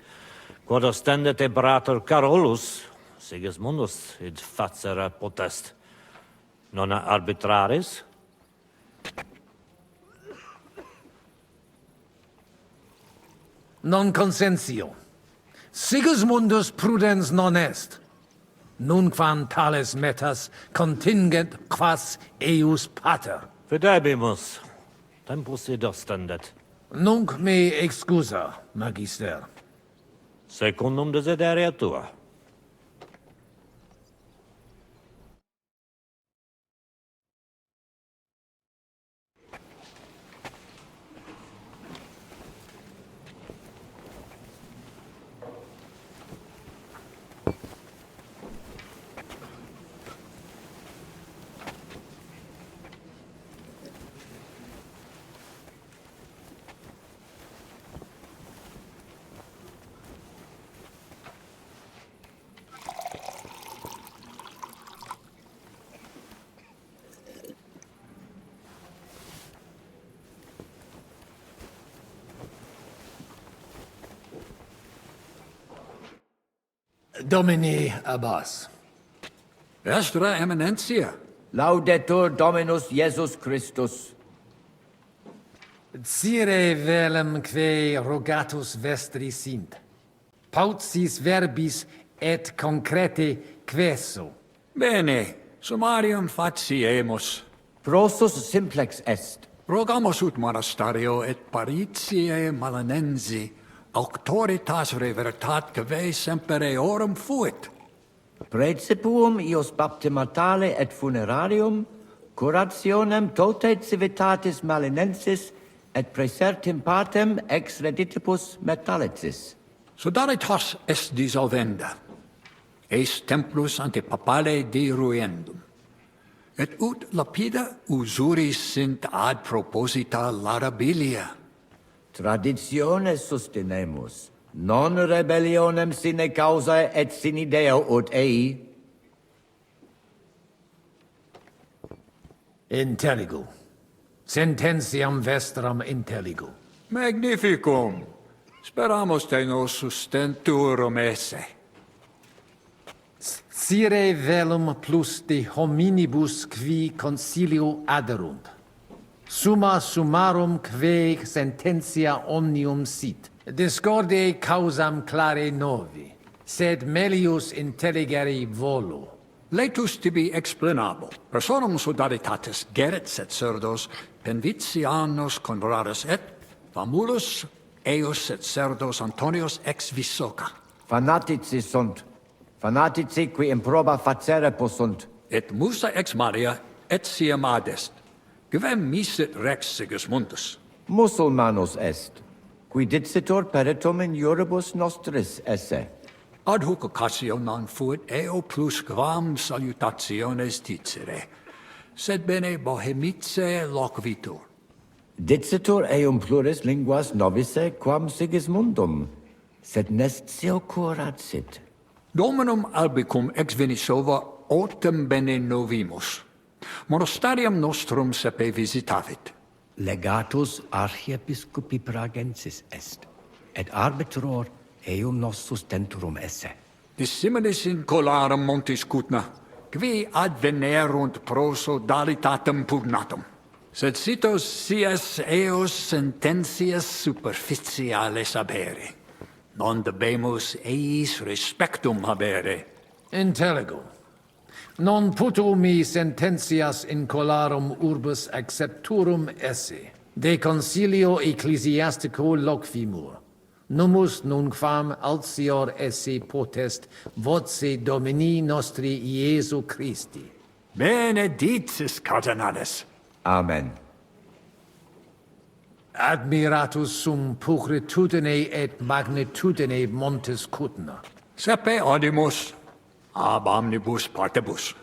quod ostendet eberator Carolus, Sigismundus id facere potest. Non arbitraris? Non consensio. Sigismundus prudens non est. Nunquam tales metas contingent quas eius pater. Fidebimus. Tempus id ostendet. Nunc me excusa, magister. Secundum desideria tua. Domini Abbas. Vestra Eminentia. Laudetur Dominus Jesus Christus. Cire velum que rogatus vestri sint. Paucis verbis et concrete queso. Bene, summarium faciemus. Prosus simplex est. Rogamus ut monastario et paritiae malanensi auctoritas revertat que semper eorum fuit. Praecipuum ius baptimatale et funerarium, curationem tote civitatis malinensis et praesertim patem ex reditibus metalicis. Sodalitas est dissolvenda. Eis templus ante papale deruendum. Et ut lapida usuris sint ad proposita larabilia. Traditiones sustenemus, non rebellionem sine causa et sine Deo ut ei. Intelligo. Sententiam vestram intelligo. Magnificum. Speramus te nos sustenturum esse. Cire velum plus de hominibus qui consilio aderunt. Summa summarum que sententia omnium sit. Discorde causam clare novi, sed melius intelligere volo. Laetus tibi explanabo. Personum sodalitatis geret et cerdos, penvitianos conradus et, famulus eius et cerdos Antonius ex Visoca. Fanatici sunt. Fanatici qui improba facere possunt. Et musa ex Maria et siam adest. Quem misit rex Sigismundus? Musulmanus est, qui dicitur peritum in iuribus nostris esse. Ad hoc occasio non fuit eo plus quam salutationes dicere, sed bene bohemice loquitur. Dicitur eum pluris linguas novice quam Sigismundum, sed nestio curat sit. Dominum albicum ex Venisova autem bene novimus. Monastarium nostrum sepe visitavit. Legatus archiepiscopi pragensis est, et arbitror eum nos sustenturum esse. Dissimilis in colarum montis Cutna, qui advenerunt proso dalitatem pugnatum. Sed citos sias eos sententias superficiales habere. Non debemus eis respectum habere. Intelligo. Non puto mi sententias in colarum urbis accepturum esse. De concilio ecclesiastico loquimur. Numus nunquam altior esse potest voce Domini nostri Iesu Christi. Benedictis, cardinales. Amen. Admiratus sum pulcritudine et magnitudine montes Cutna. Sepe odimus, ab omnibus partibus.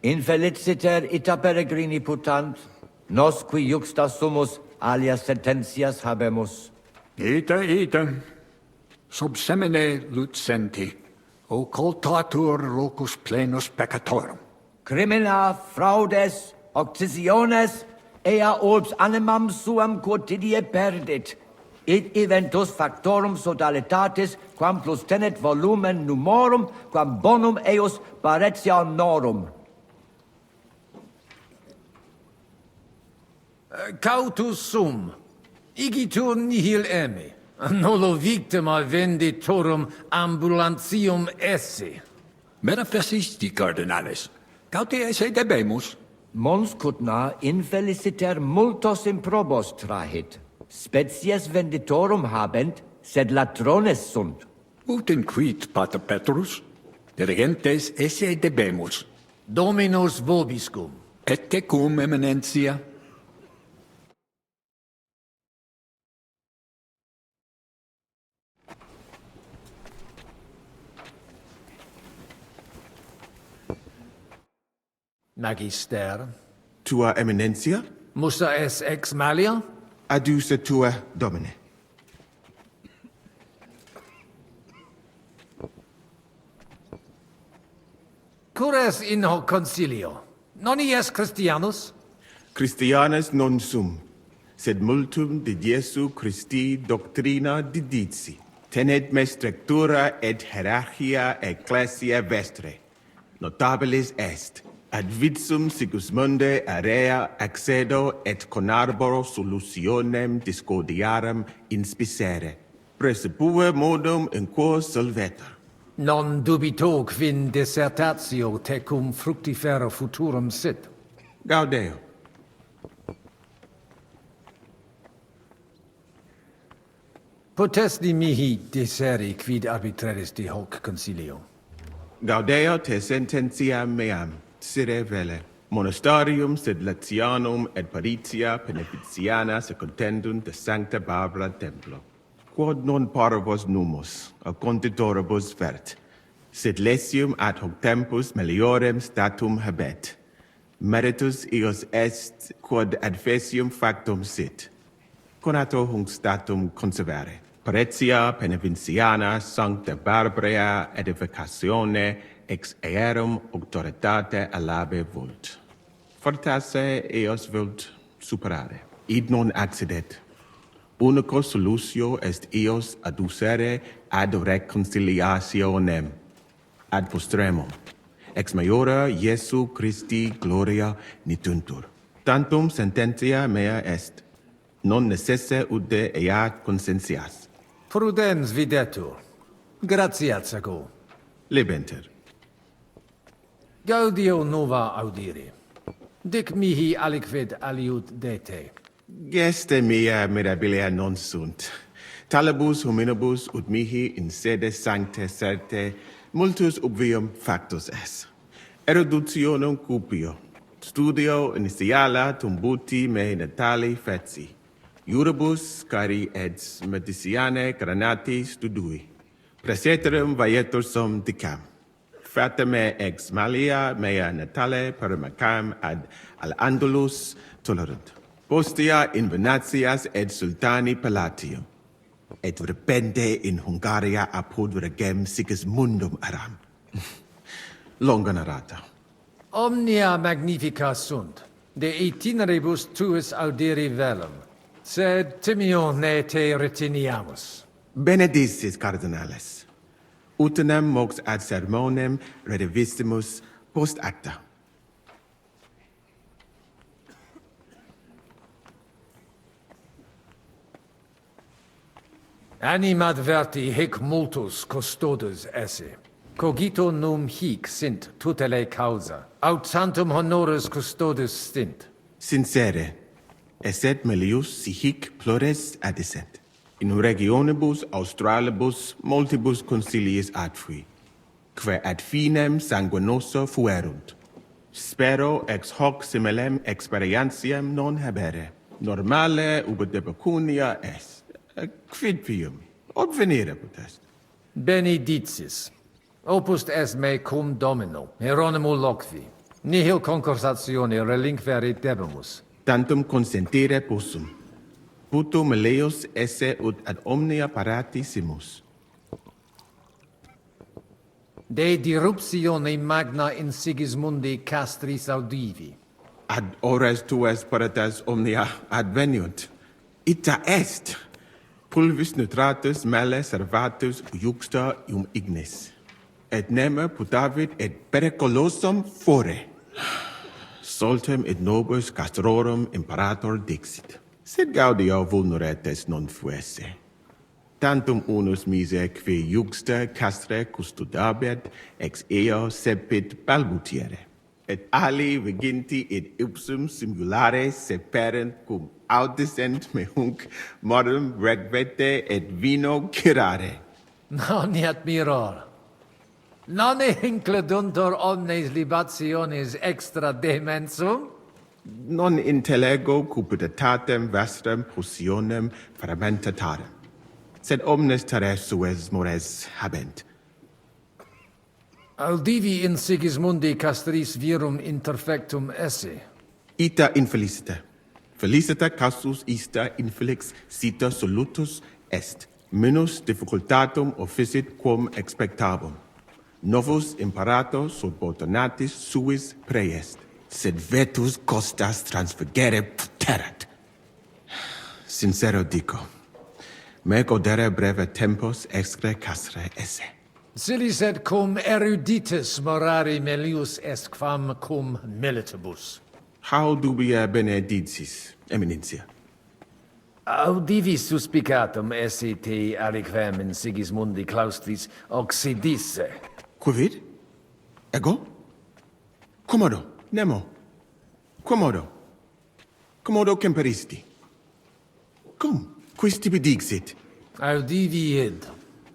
Infeliciter ita peregrini putant, nos qui juxta sumus alias sententias habemus. Ite, sub semine lucenti, occultatur locus plenus peccatorum. Crimina, fraudes, occisiones, ea orbs animam suam quotidie perdit, id eventus factorum sodalitatis, quam plus tenet volumen numorum, quam bonum eos paretianorum. Cautus sum, igitur nihil eme, nullo victima venditorum ambulantium esse. Manifestisti, cardinales, cauti esse debemus. Mons Cutna infeliciter multos improbos trahit. Species venditorum habent, sed latrones sunt. Ut inquit, Pater Petrus? Dirigentes esse debemus. Dominus vobiscum. Et tecum, eminentia. Magister. Tua eminencia? Musa es ex malia? Adduce tua domine. Cures in hoc concilio? Non ies Christianus? Christianus non sum, sed multum de Iesu Christi doctrina didici. Tenet me structura et hierarchia ecclesia vestre. Notabilis est. Ad vitsum Sigismunde area accedo et conarboro solutionem discordiarum inspicere. Precipue modum in quo solvetur. Non dubito quin dissertatio tecum fructifera futurum sit. Gaudeo. Potesti mihi disseri quid arbitraris de hoc concilio. Gaudeo te sententia meam. Sire vele. Monastarium sed Latianum et Paritia Beneficiana secundendunt de Sancta Barbara Templo. Quod non parvos numus, a conditoribus vert, sed lesium ad hoc tempus meliorem statum habet. Meritus eos est quod ad facium factum sit. Conato hunc statum conservare. Paritia Beneficiana Sancta Barbara edificatione ex aerum auctoritate alabe vult. Fortasse eos vult superare. Id non accidet. Unico solutio est eos adducere ad reconciliationem, ad postremum. Ex maiora Iesu Christi gloria nituntur. Tantum sententia mea est. Non necesse ude eat consentias. Prudens videtur. Gratias ago. Lebenter. Gaudio nova audire. Dic mihi aliquid aliud dete. Geste mea mirabilia non sunt. Talibus hominibus ut mihi in sede sancte certe multus obvium factus es. Eruditionum cupio. Studio initiala tumbuti me natali feci. Iuribus cari et mediciane granati studui. Praeterum vaietur sum dicam. Fatame ex malia mea natale paramacam ad al-Andalus tolerunt. Postea invernatias et sultani palatium. Et repente in Hungaria apud regem Sigismundum aram. Longa narrata. Omnia magnifica sunt, de itineribus tuus audiri velum, sed timio ne te retiniamus. Benedicis, cardinales. Utenem mox ad sermonem redivissimus post acta. Animad verti hic multus custodes esse. Cogito num hic sint tutelae causa, aut santum honoris custodes stint. Sincere, esset melius si hic plures adissent. In regionibus australibus multibus consiliis adfui, quae ad finem sanguinosa fuerunt. Spero ex hoc similem experientiam non habere. Normale ubi de pecunia est. Quid pium? Od venire potest? Benedictis. Opus est me cum domino, Hieronymo loqui. Nihil concursatione relinquere debemus. Tantum consentire possum. Puto meleus esse ut ad omnia paratissimus. De diruptione magna in Sigismundi castris audivi. Ad ores tuas paratas omnia adveniunt. Ita est. Pulvis nutratus male servatus iuxta ignis. Et neme putavit et periculosum fore. Soltem et nobis castrorum imperator dixit. Sed gaudio vulneretes non fuesse. Tantum unus mise qui iuxta castre custodabet ex eo sepit balbutiere. Et ali viginti et ipsum simulare seperent cum audiscent me hunc modum regvete et vino cirare. Non admiror. Non incleduntur omnes libationes extra demensum? Non intellego cupiditatem vestram pulsionem fermentatarem, sed omnes terressues mores habent. Audivi in Sigismundi castris virum interfectum esse. Ita infelicita. Felicita casus ista infelix sita solutus est. Minus difficultatum officit quum expectabum. Novus imperator subordinatis suis preest. Sed vetus costas transfigere puterat. Sincero dico, me godere breve tempus excre castre esse. Silis et cum eruditus morari melius est quam cum militibus. How dubia benedictis, eminentia? Audivi suspicatum esse te aliquem in Sigismundi claustris occidisse. Quid? Ego? Commodo? Nemo? Commodo? Commodo temperisti? Cum? Quis tibi dixit? Audivi id.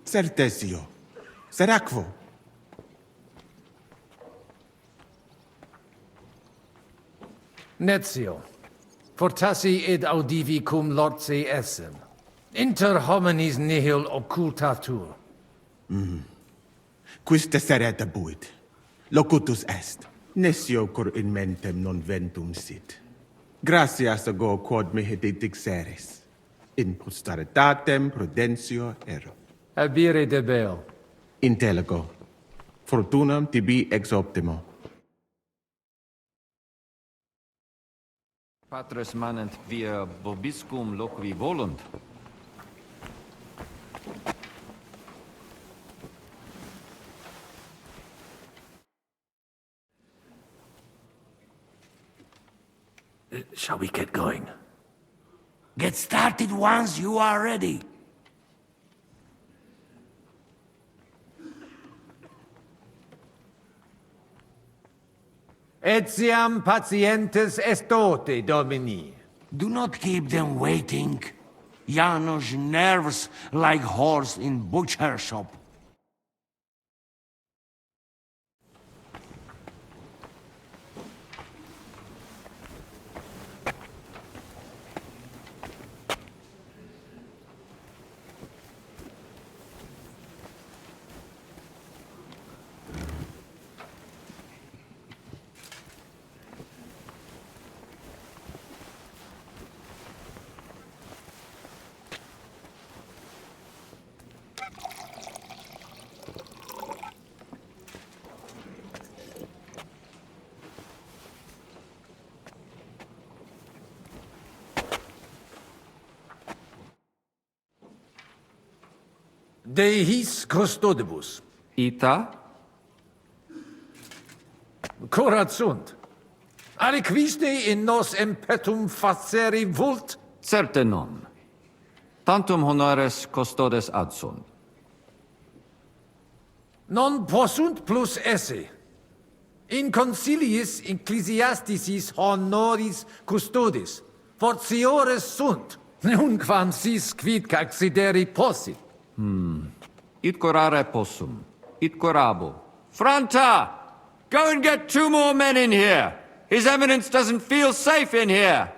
Certesio. Sed aquo? Netio. Fortassi id audivi cum lortse essem. Inter homines nihil occultatur. Quis tesseret abuit? Locutus est. Nescio cur in mentem non ventum sit. Gratias ago quod mihi dixeris. In posteritatem prudentio ero. Abire debeo. Intellego. Fortunam tibi ex optimo. Patres manent via vobiscum loqui volunt. Shall we get going? Get started once you are ready. Etiam patientes estote, Domini. Do not keep them waiting. Janos nerves like horse in butcher shop. De his custodibus. Ita? Curat sunt. Aliquiste in nos impetum facere vult? Certe non. Tantum honores custodes adsunt. Non possunt plus esse. In conciliis ecclesiasticis honoris custodes, fortiores sunt, nunquam sis quid accedere possit. Id curare possum. Id curabo. Franta! Go and get 2 more men in here! His Eminence doesn't feel safe in here!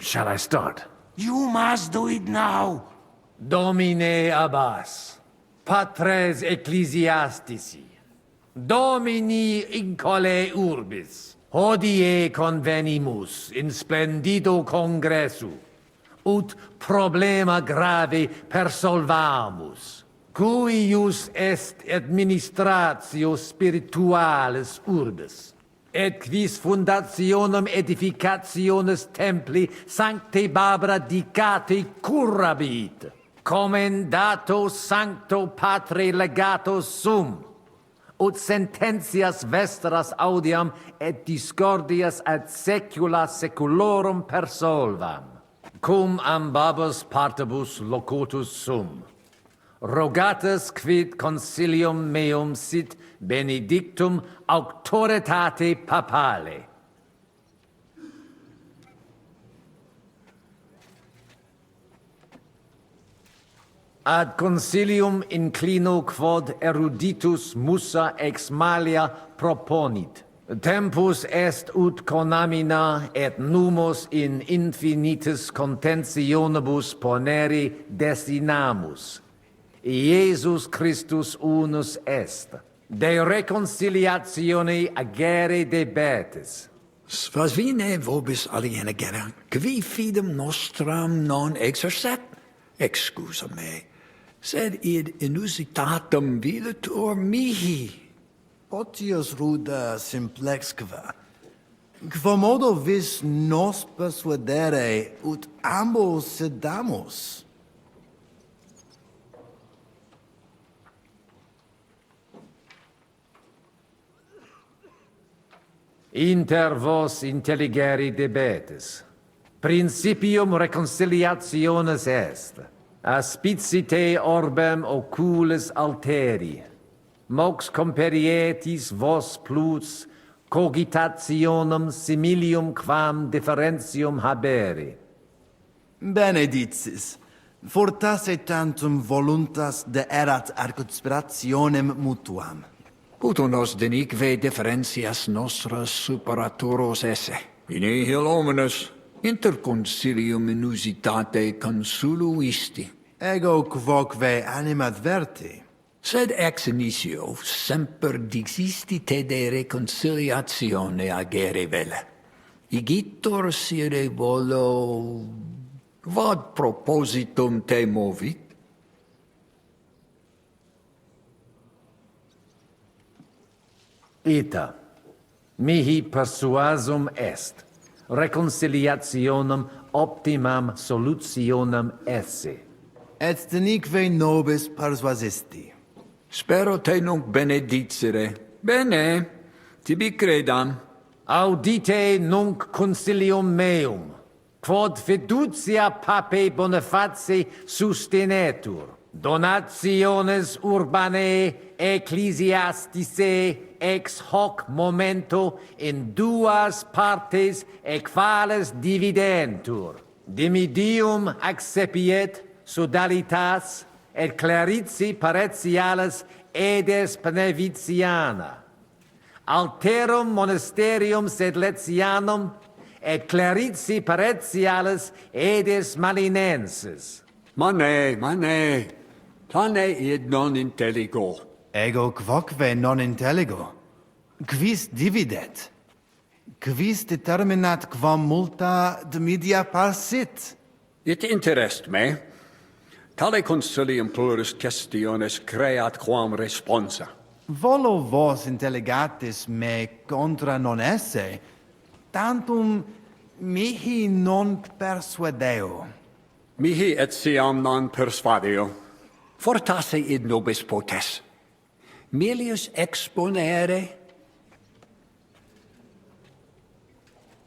Shall I start? You must do it now. Domine Abbas, patres ecclesiastici, Domini incole urbis, hodie convenimus in splendido congressu, ut problema grave persolvamus, cuius est administratio spiritualis urbis, et quis fundationem edificationes templi sancte Barbara dicate curabit, commendato sancto patre legato sum, ut sententias vestras audiam et discordias ad secula seculorum persolvam, cum ambabus partibus locutus sum. Rogatus quid consilium meum sit benedictum auctoritate papale. Ad consilium inclino quod eruditus musa ex malia proponit. Tempus est ut conamina et numos in infinitus contentionibus ponere destinamus. Iesus Christus unus est, de reconciliatione agere debetis. Svasvine vobis aliena genera, qui fidem nostram non exercet, excusa me, sed id inusitatem videtur mihi. Otius ruda simplexque. Quomodo vis nos persuadere ut ambos sedamus? Inter vos intelligere debetis. Principium reconciliationis est. Aspicite orbem oculis alteri. Mox comperietis vos plus cogitationem similium quam differentium habere. Benedictis, fortasse tantum voluntas de erat ad conspirationem mutuam. Puto nos denique differentias nostras superatoros esse. In nihil omnes inter concilium inusitate consuluisti. Ego quoque animadverti. Sed ex initio semper dixistite de reconciliatione agere vele. Igitur sire volo... Vad propositum te movit? Ita, mihi persuasum est, reconciliationem optimam solutionem esse. Et denique nobis persuasisti. Spero te nunc benedicere. Bene, tibi credam. Audite nunc concilium meum, quod fiducia pape Boniface sustenetur, donationes urbanae ecclesiasticae ex hoc momento in duas partes equales dividentur. Dimidium accepiet sodalitas et clarici paretialis edes Beneviciana. Alterum monasterium sed Letianum et clarici paretialis edes Malinensis. Mane, tane id non intelligo. Ego quoque non intelligo. Quis dividet? Quis determinat quam multa de media parsit? It interest me. Tale consilium plurus questiones creat quam responsa. Volo vos intelligatis me contra non esse, tantum mihi non persuadeo. Mihi etiam non persuadeo. Fortasse id nobis potes. Melius exponere?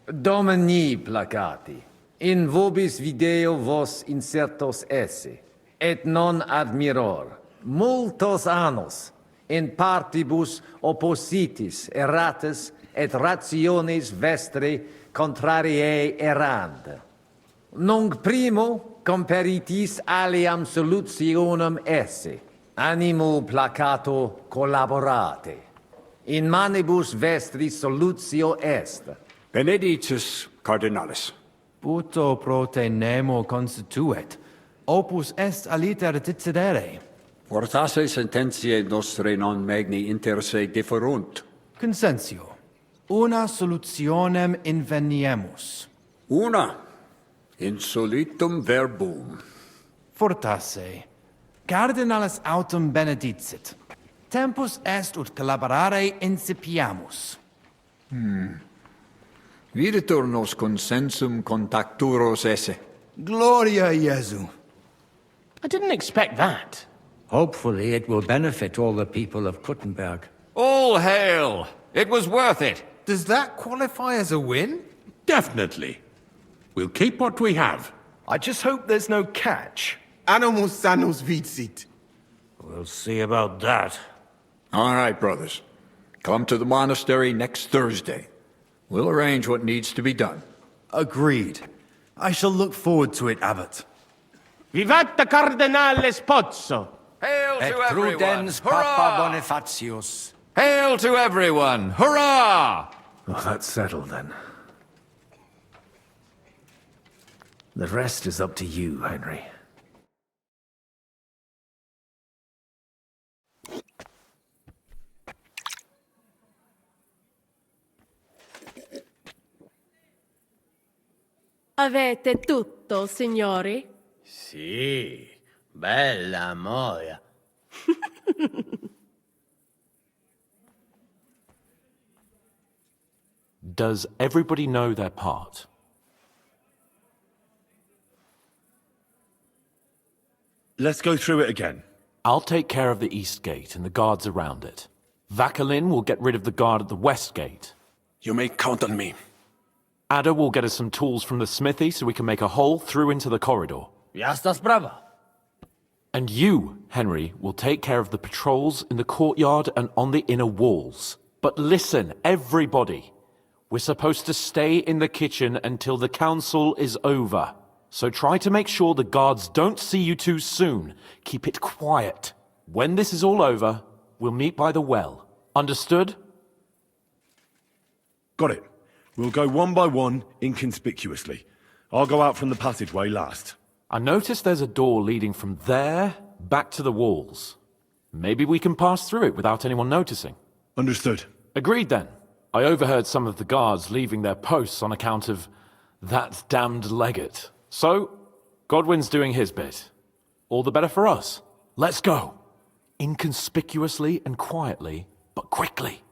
Domini placati, in vobis video vos insertos esse, et non admiror, multos annos, in partibus oppositis erratis et rationes vestre contrariae errand. Nunc primo comperitis aliam solutionem esse, animo placato collaborate. In manibus vestris solutio est. Benedictus cardinalis. Puto pro te nemo constituet, opus est aliter decidere. Fortasse sententiae nostre non magni inter se differunt. Consensio, una solutionem inveniemus. Una, insolitum verbum. Fortasse, cardinalis autem benedicit. Tempus est ut collaborare incipiamus. Videtur nos consensum contacturos esse. Gloria Jesu. I didn't expect that. Hopefully it will benefit all the people of Kuttenberg. All hail! It was worth it. Does that qualify as a win? Definitely. We'll keep what we have. I just hope there's no catch. Animus sanus vicit. We'll see about that. All right, brothers. Come to the monastery next Thursday. We'll arrange what needs to be done. Agreed. I shall look forward to it, Abbot. Vivat Cardinale Spozzo! Hail Et to everyone! prudens Hurrah! Papa Bonifatius. Hail to everyone! Hurrah! Well, that's settled then. The rest is up to you, Henry. Avete tutto, signori? Sì, bella moia. Does everybody know their part? Let's go through it again. I'll take care of the east gate and the guards around it. Vakalin will get rid of the guard at the west gate. You may count on me. Ada will get us some tools from the smithy so we can make a hole through into the corridor. Jastas brava. And you, Henry, will take care of the patrols in the courtyard and on the inner walls. But listen, everybody. We're supposed to stay in the kitchen until the council is over. So try to make sure the guards don't see you too soon. Keep it quiet. When this is all over, we'll meet by the well. Understood? Got it. We'll go one by one, inconspicuously. I'll go out from the passageway last. I noticed there's a door leading from there back to the walls. Maybe we can pass through it without anyone noticing. Understood. Agreed then. I overheard some of the guards leaving their posts on account of that damned legate. So, Godwin's doing his bit. All the better for us. Let's go. Inconspicuously and quietly, but quickly.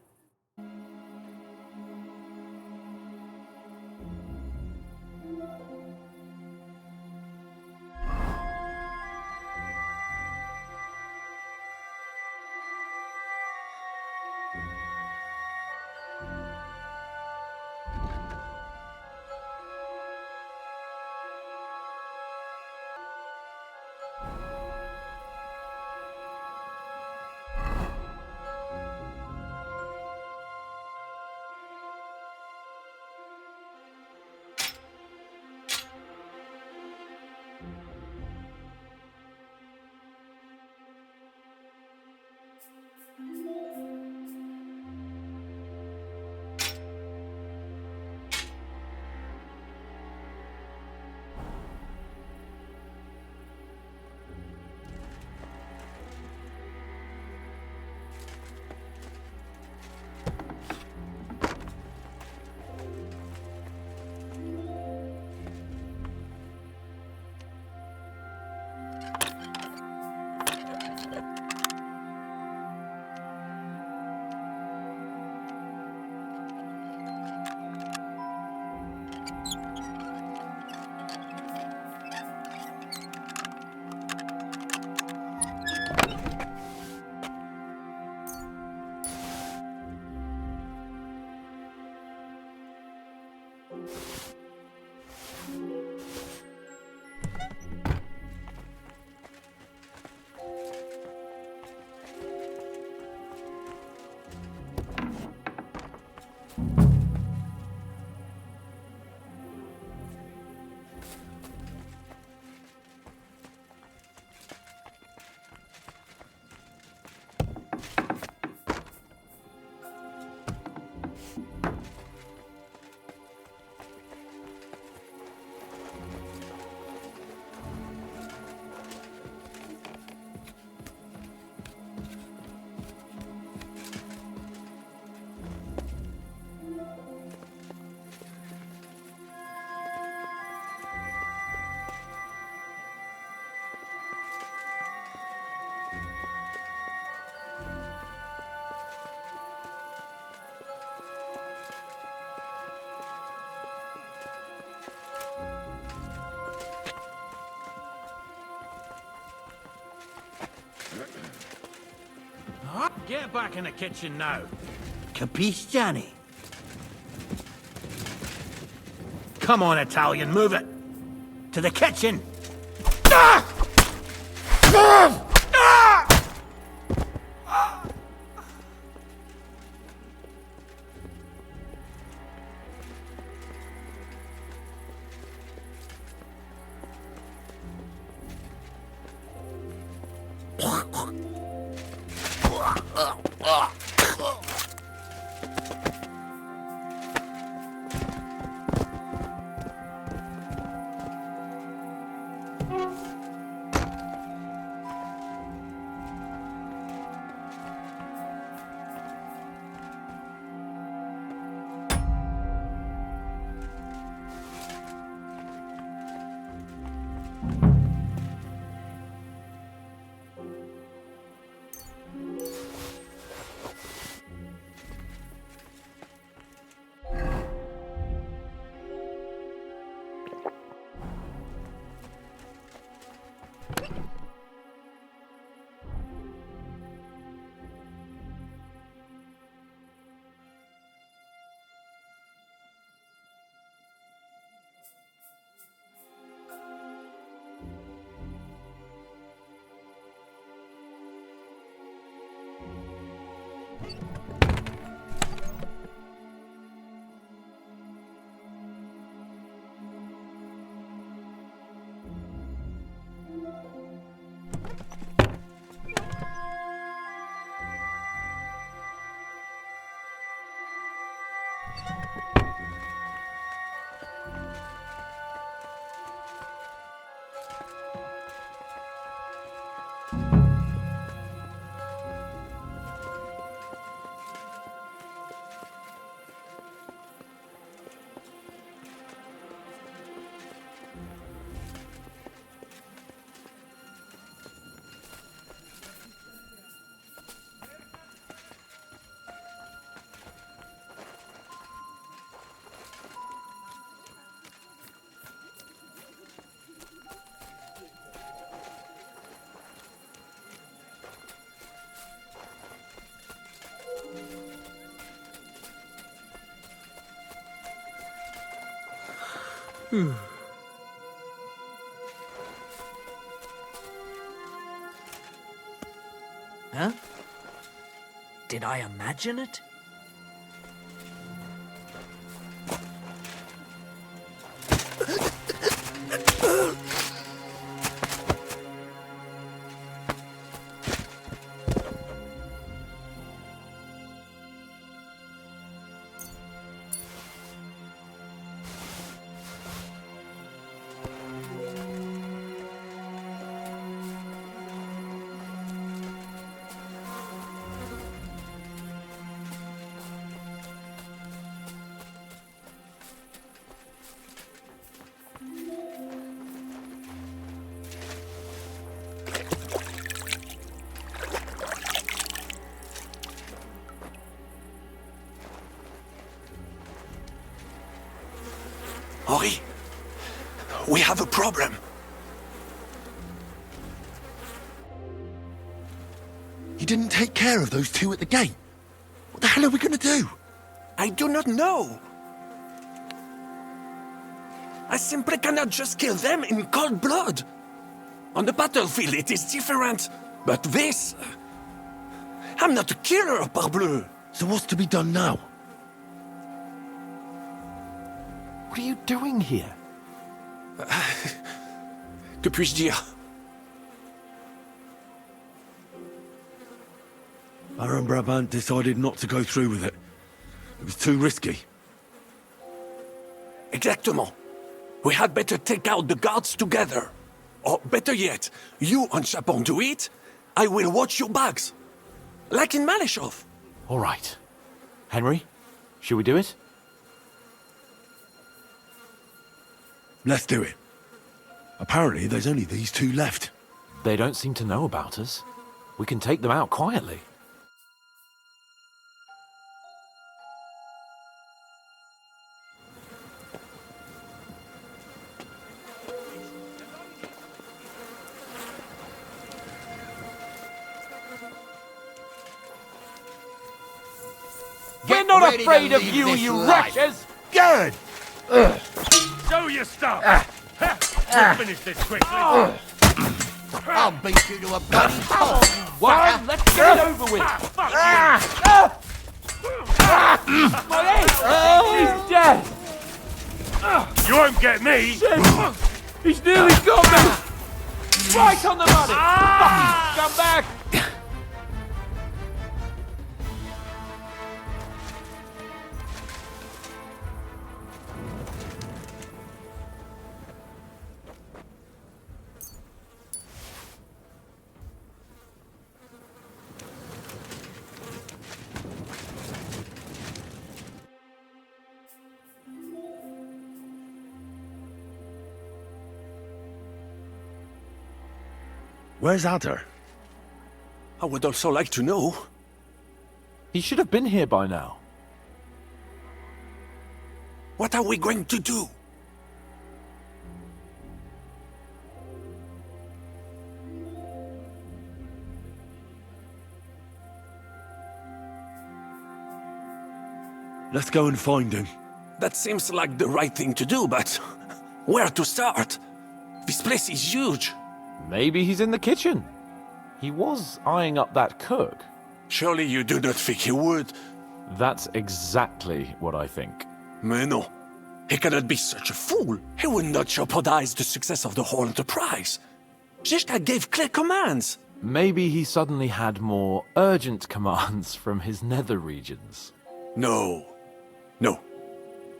Get back in the kitchen now. Capiche, Johnny? Come on, Italian, move it. To the kitchen! Huh? Did I imagine it? Henri, we have a problem. You didn't take care of those two at the gate. What the hell are we going to do? I do not know. I simply cannot just kill them in cold blood. On the battlefield, it is different. But this... I'm not a killer, parbleu. So what's to be done now? What are you doing here? Que puis-je dire? Baron Brabant decided not to go through with it. It was too risky. Exactement. We had better take out the guards together. Or better yet, you and Chapon do it, I will watch your bags. Like in Malishov. All right. Henry, should we do it? Let's do it. Apparently, there's only these two left. They don't seem to know about us. We can take them out quietly. We're not afraid of you, you wretches! Good! Show your stuff! We'll finish this quickly. I'll beat you to a bloody pulp. One, let's get it over with! My head! He's dead! You won't get me! Shit! He's nearly got me! Right on the money! Fucking scumbag! Where's Adder? I would also like to know. He should have been here by now. What are we going to do? Let's go and find him. That seems like the right thing to do, but where to start? This place is huge. Maybe he's in the kitchen. He was eyeing up that cook. Surely you do not think he would? That's exactly what I think. Mais no. He cannot be such a fool. He would not jeopardize the success of the whole enterprise. Zizka gave clear commands. Maybe he suddenly had more urgent commands from his nether regions. No. No.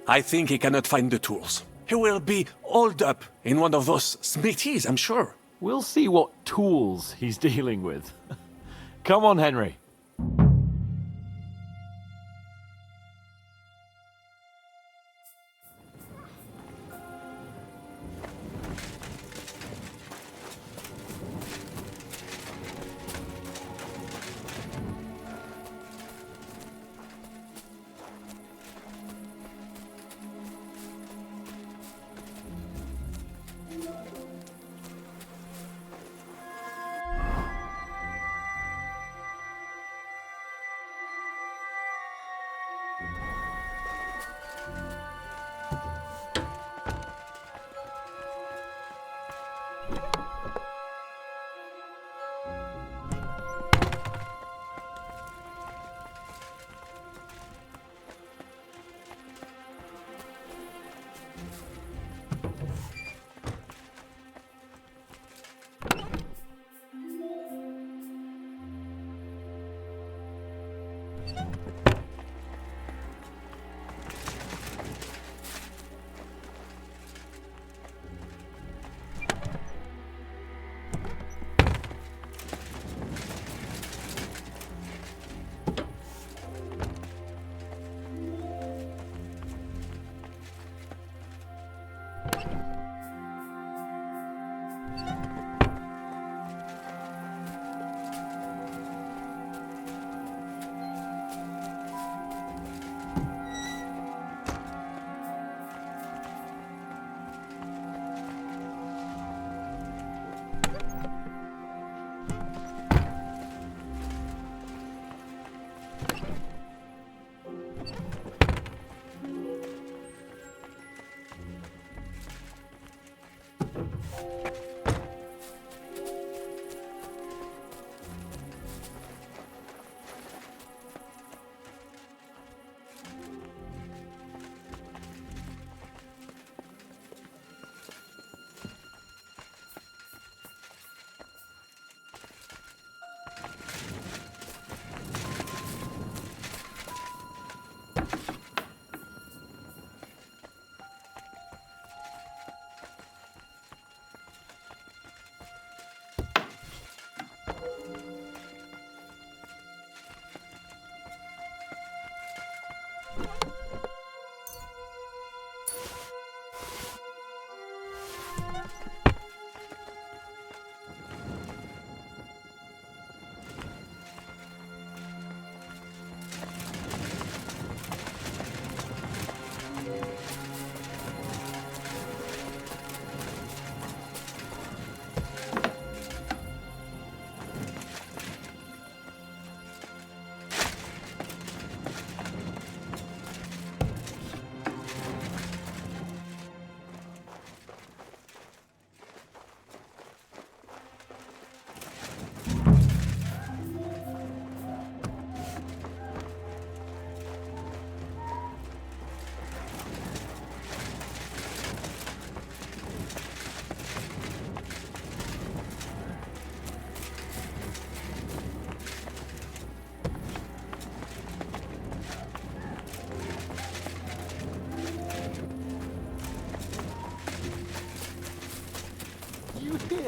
I think he cannot find the tools. He will be holed up in one of those smithies, I'm sure. We'll see what tools he's dealing with. Come on, Henry.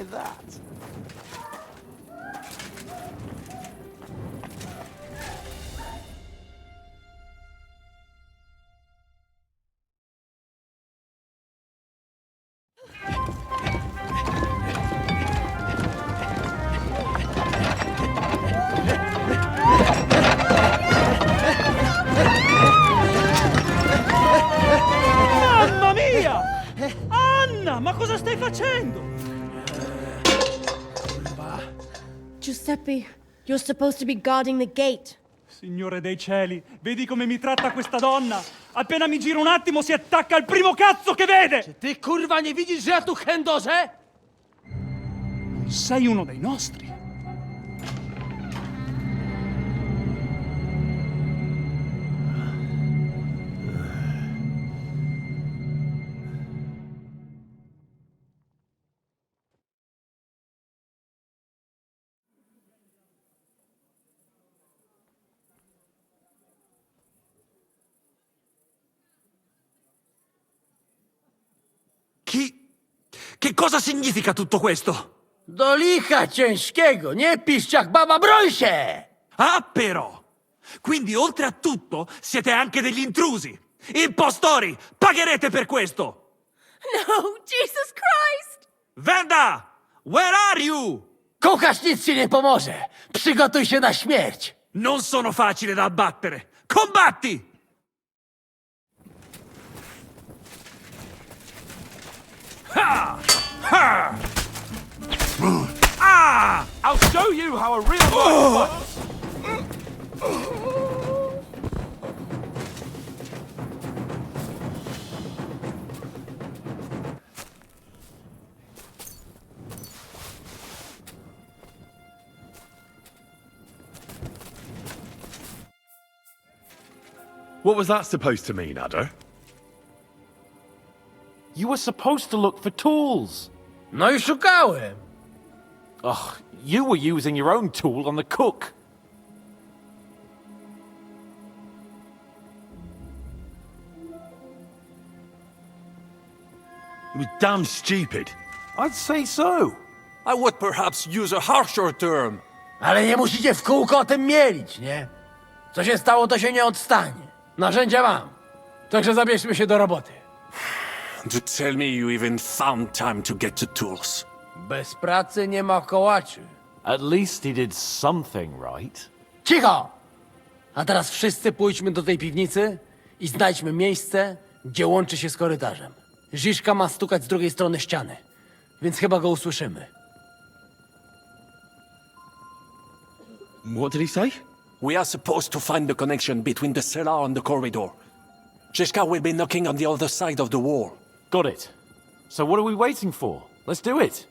at that. Mamma mia! Anna, ma cosa stai facendo? Giuseppe, you're supposed to be guarding the gate. Signore dei cieli, vedi come mi tratta questa donna? Appena mi giro un attimo si attacca al primo cazzo che vede! Ty kurwa nie widzisz, że ja tu chędożę? Sei uno dei nostri. Che cosa significa tutto questo? Do licha ciężkiego, nie piszcz jak baba, broń się! Ah, però! Quindi, oltre a tutto, siete anche degli intrusi! Impostori! Pagherete per questo! No, Jesus Christ! Vanda! Where are you? Kuchasz, nic ci nie pomoże! Przygotuj się na śmierć! Non sono facile da abbattere! Combatti! Ha! Ha! Ah! I'll show you how a real fight fights. What was that supposed to mean, Adder? You were supposed to look for tools. No i szukałem. Ugh, you were using your own tool on the cook. It was damn stupid. I'd say so. I would perhaps use a harsher term. Ale nie musicie w kółko o tym mielić, nie? Co się stało, to się nie odstanie. Narzędzia mam. Także zabierzmy się do roboty. To tell me you even found time to get the tools. Bez pracy nie ma kołaczy. At least he did something right. Cicho! A teraz wszyscy pójdźmy do tej piwnicy i znajdźmy miejsce, gdzie łączy się z korytarzem. Ziszka ma stukać z drugiej strony ściany, więc chyba go usłyszymy. What did he say? We are supposed to find the connection between the cellar and the corridor. Shishka will be knocking on the other side of the wall. Got it. So what are we waiting for? Let's do it.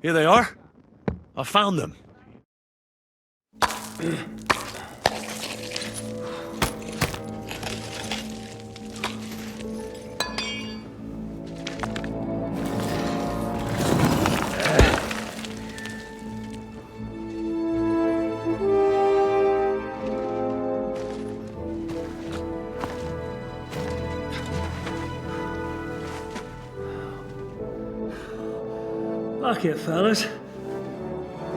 Here they are. I found them. Fuck it, fellas.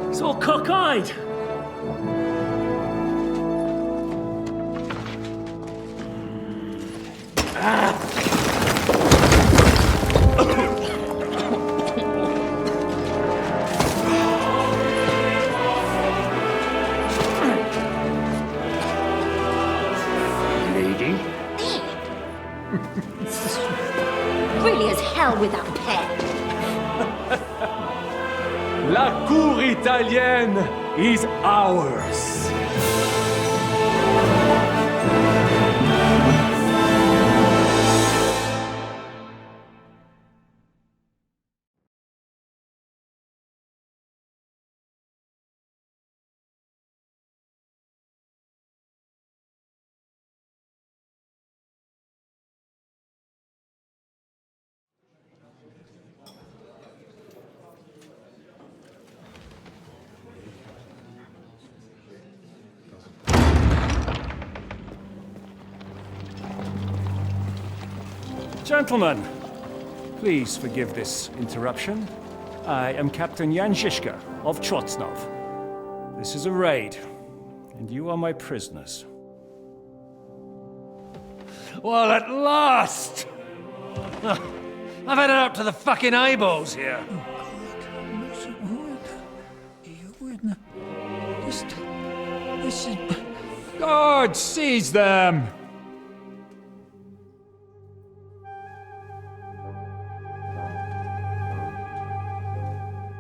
It's all cockeyed. Lady? Really as hell with that pen. La cour italienne is ours. Gentlemen, please forgive this interruption. I am Captain Jan Žižka of Trotznov. This is a raid, and you are my prisoners. Well, at last! I've had it up to the fucking eyeballs here. This is... God, seize them!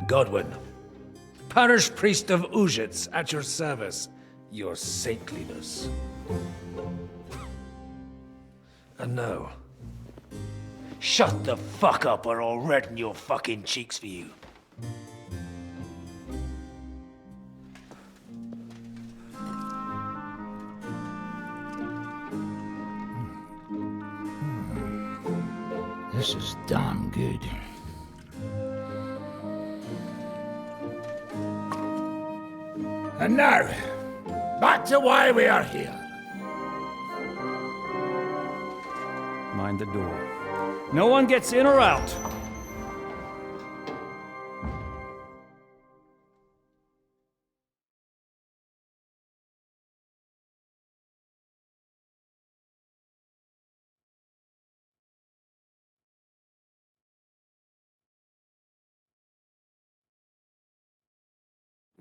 Godwin, parish priest of Uzhitz, at your service, your saintliness. And now, shut the fuck up or I'll redden your fucking cheeks for you. This is damn good. And now, back to why we are here. Mind the door. No one gets in or out.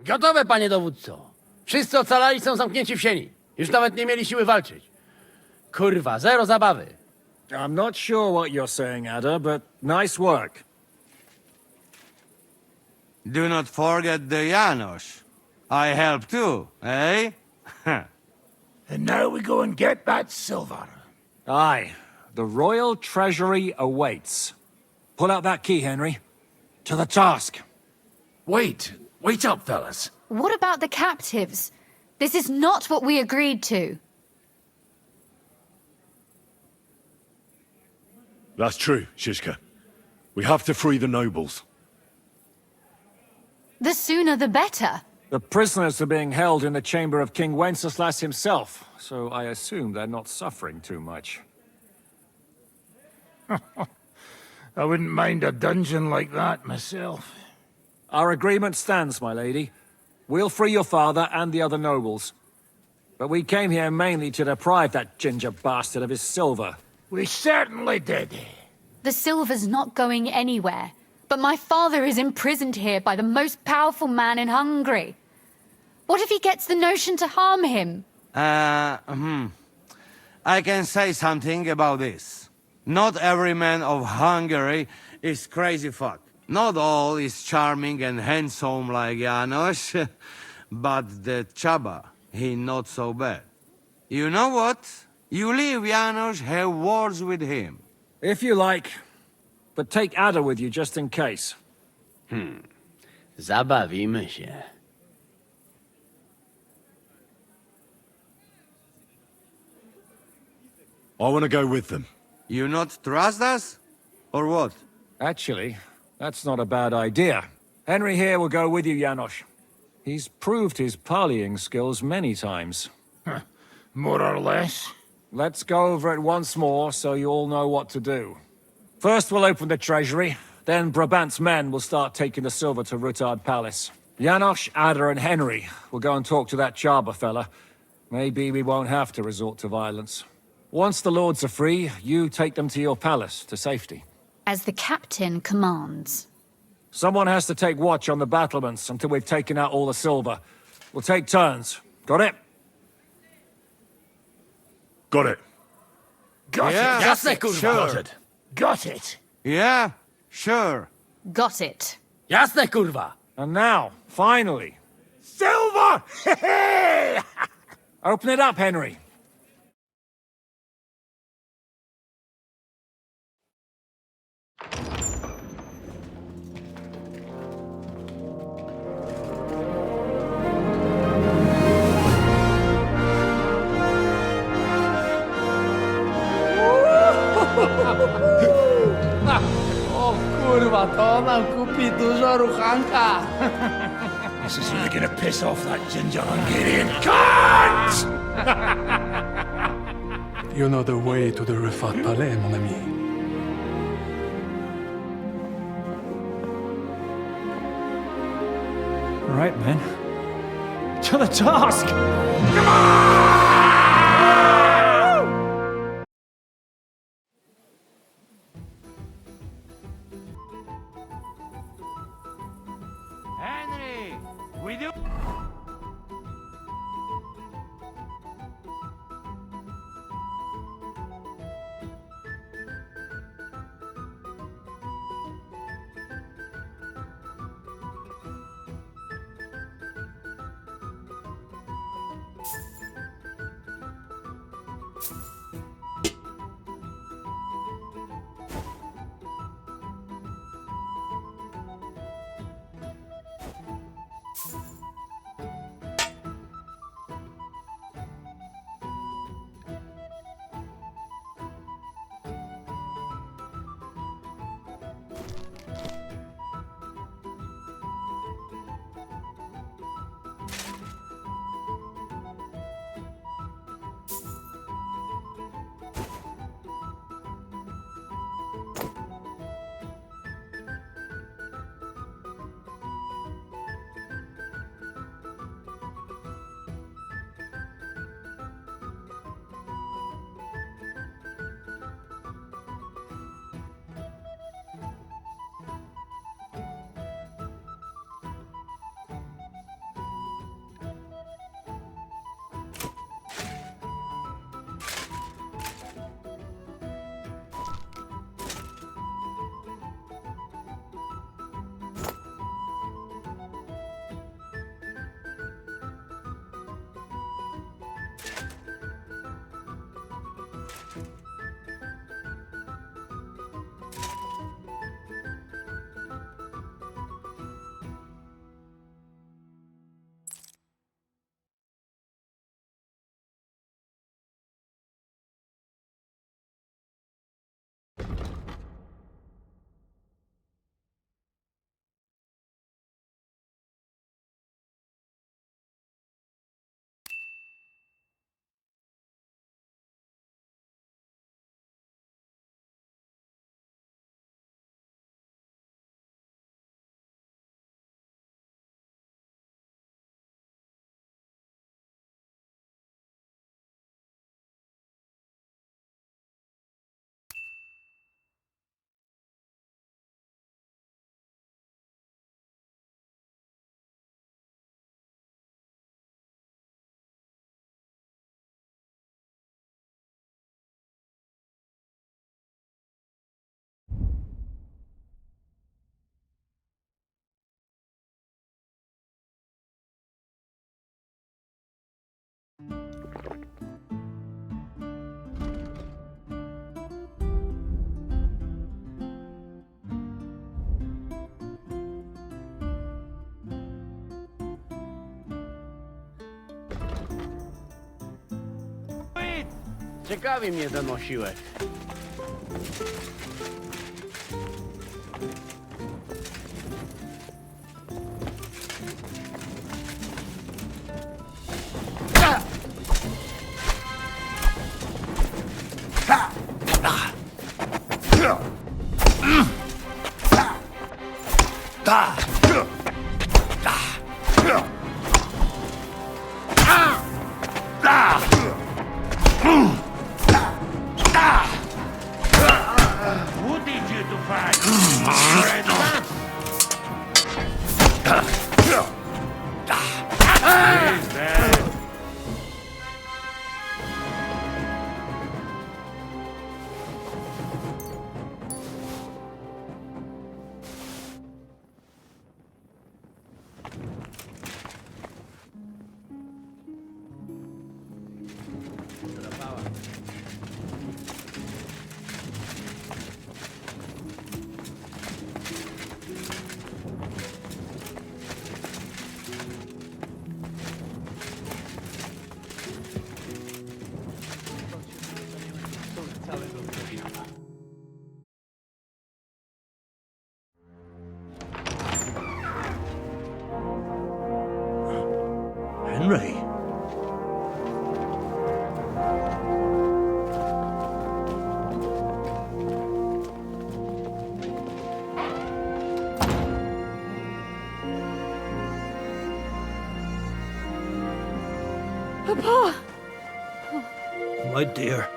Gotowe, panie dowódco. Wszyscy ocalali są zamknięci w sieni. Już nawet nie mieli siły walczyć. Kurwa, zero zabawy. I'm not sure what you're saying, Ada, but nice work. Do not forget the Janos. I help too, eh? And now we go and get that silver. Aye. The royal treasury awaits. Pull out that key, Henry. To the task. Wait up, fellas. What about the captives? This is not what we agreed to. That's true, Shishka. We have to free the nobles. The sooner the better. The prisoners are being held in the chamber of King Wenceslas himself, so I assume they're not suffering too much. I wouldn't mind a dungeon like that myself. Our agreement stands, my lady. We'll free your father and the other nobles. But we came here mainly to deprive that ginger bastard of his silver. We certainly did. The silver's not going anywhere. But my father is imprisoned here by the most powerful man in Hungary. What if he gets the notion to harm him? I can say something about this. Not every man of Hungary is crazy fuck. Not all is charming and handsome like Janos, but the Chaba, he not so bad. You know what? You leave Janos, have words with him. If you like. But take Ada with you just in case. Zabawimy się. I want to go with them. You not trust us? Or what? Actually, that's not a bad idea. Henry here will go with you, Janos. He's proved his parleying skills many times. More or less. Let's go over it once more so you all know what to do. First we'll open the treasury, then Brabant's men will start taking the silver to Rutard Palace. Janos, Ada and Henry will go and talk to that Charber fella. Maybe we won't have to resort to violence. Once the lords are free, you take them to your palace, to safety. As the captain commands. Someone has to take watch on the battlements until we've taken out all the silver. We'll take turns. Got it? Got it. Got Yeah, it. Jasne, kurwa. sure. Got it. Got it. Yeah, sure. Got it. Jasne, kurwa. And now, finally, Silver! open it up, Henry. O kurwa, to nam kupi dużo ruchanka. This is really gonna piss off that ginger Hungarian cunt! You know the way to the Rufat Palais, mon ami. All right, men. To the task! Henry, we do. Ciekawi mnie ten osiłek. Who did you to fight? Is that? Henry? Papa! My dear.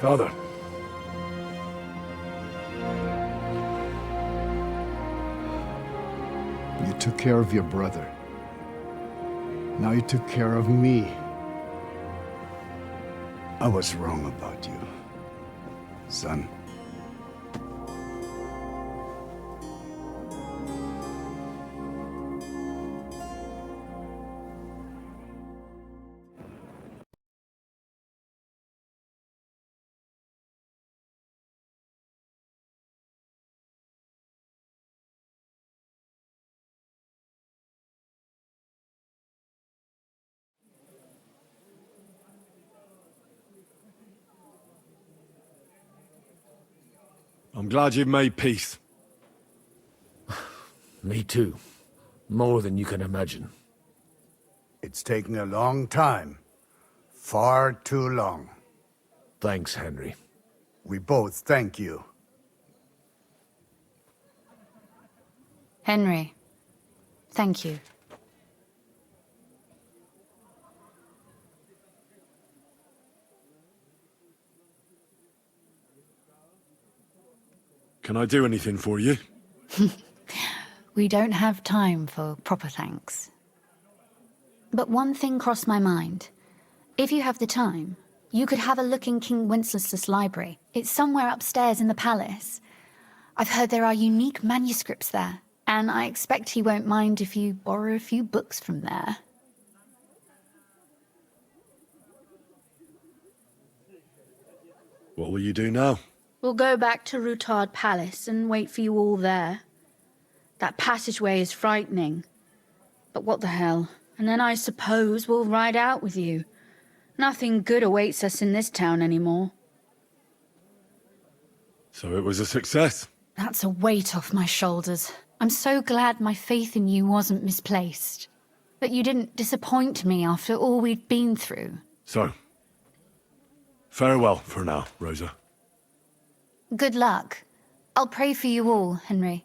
Father. You took care of your brother. Now you took care of me. I was wrong about you, son. I'm glad you've made peace. Me too. More than you can imagine. It's taken a long time. Far too long. Thanks, Henry. We both thank you. Henry, thank you. Can I do anything for you? We don't have time for proper thanks. But one thing crossed my mind. If you have the time, you could have a look in King Wenceslas' library. It's somewhere upstairs in the palace. I've heard there are unique manuscripts there, and I expect he won't mind if you borrow a few books from there. What will you do now? We'll go back to Rutard Palace and wait for you all there. That passageway is frightening. But what the hell? And then I suppose we'll ride out with you. Nothing good awaits us in this town anymore. So it was a success? That's a weight off my shoulders. I'm so glad my faith in you wasn't misplaced. That you didn't disappoint me after all we'd been through. So, farewell for now, Rosa. Good luck. I'll pray for you all, Henry.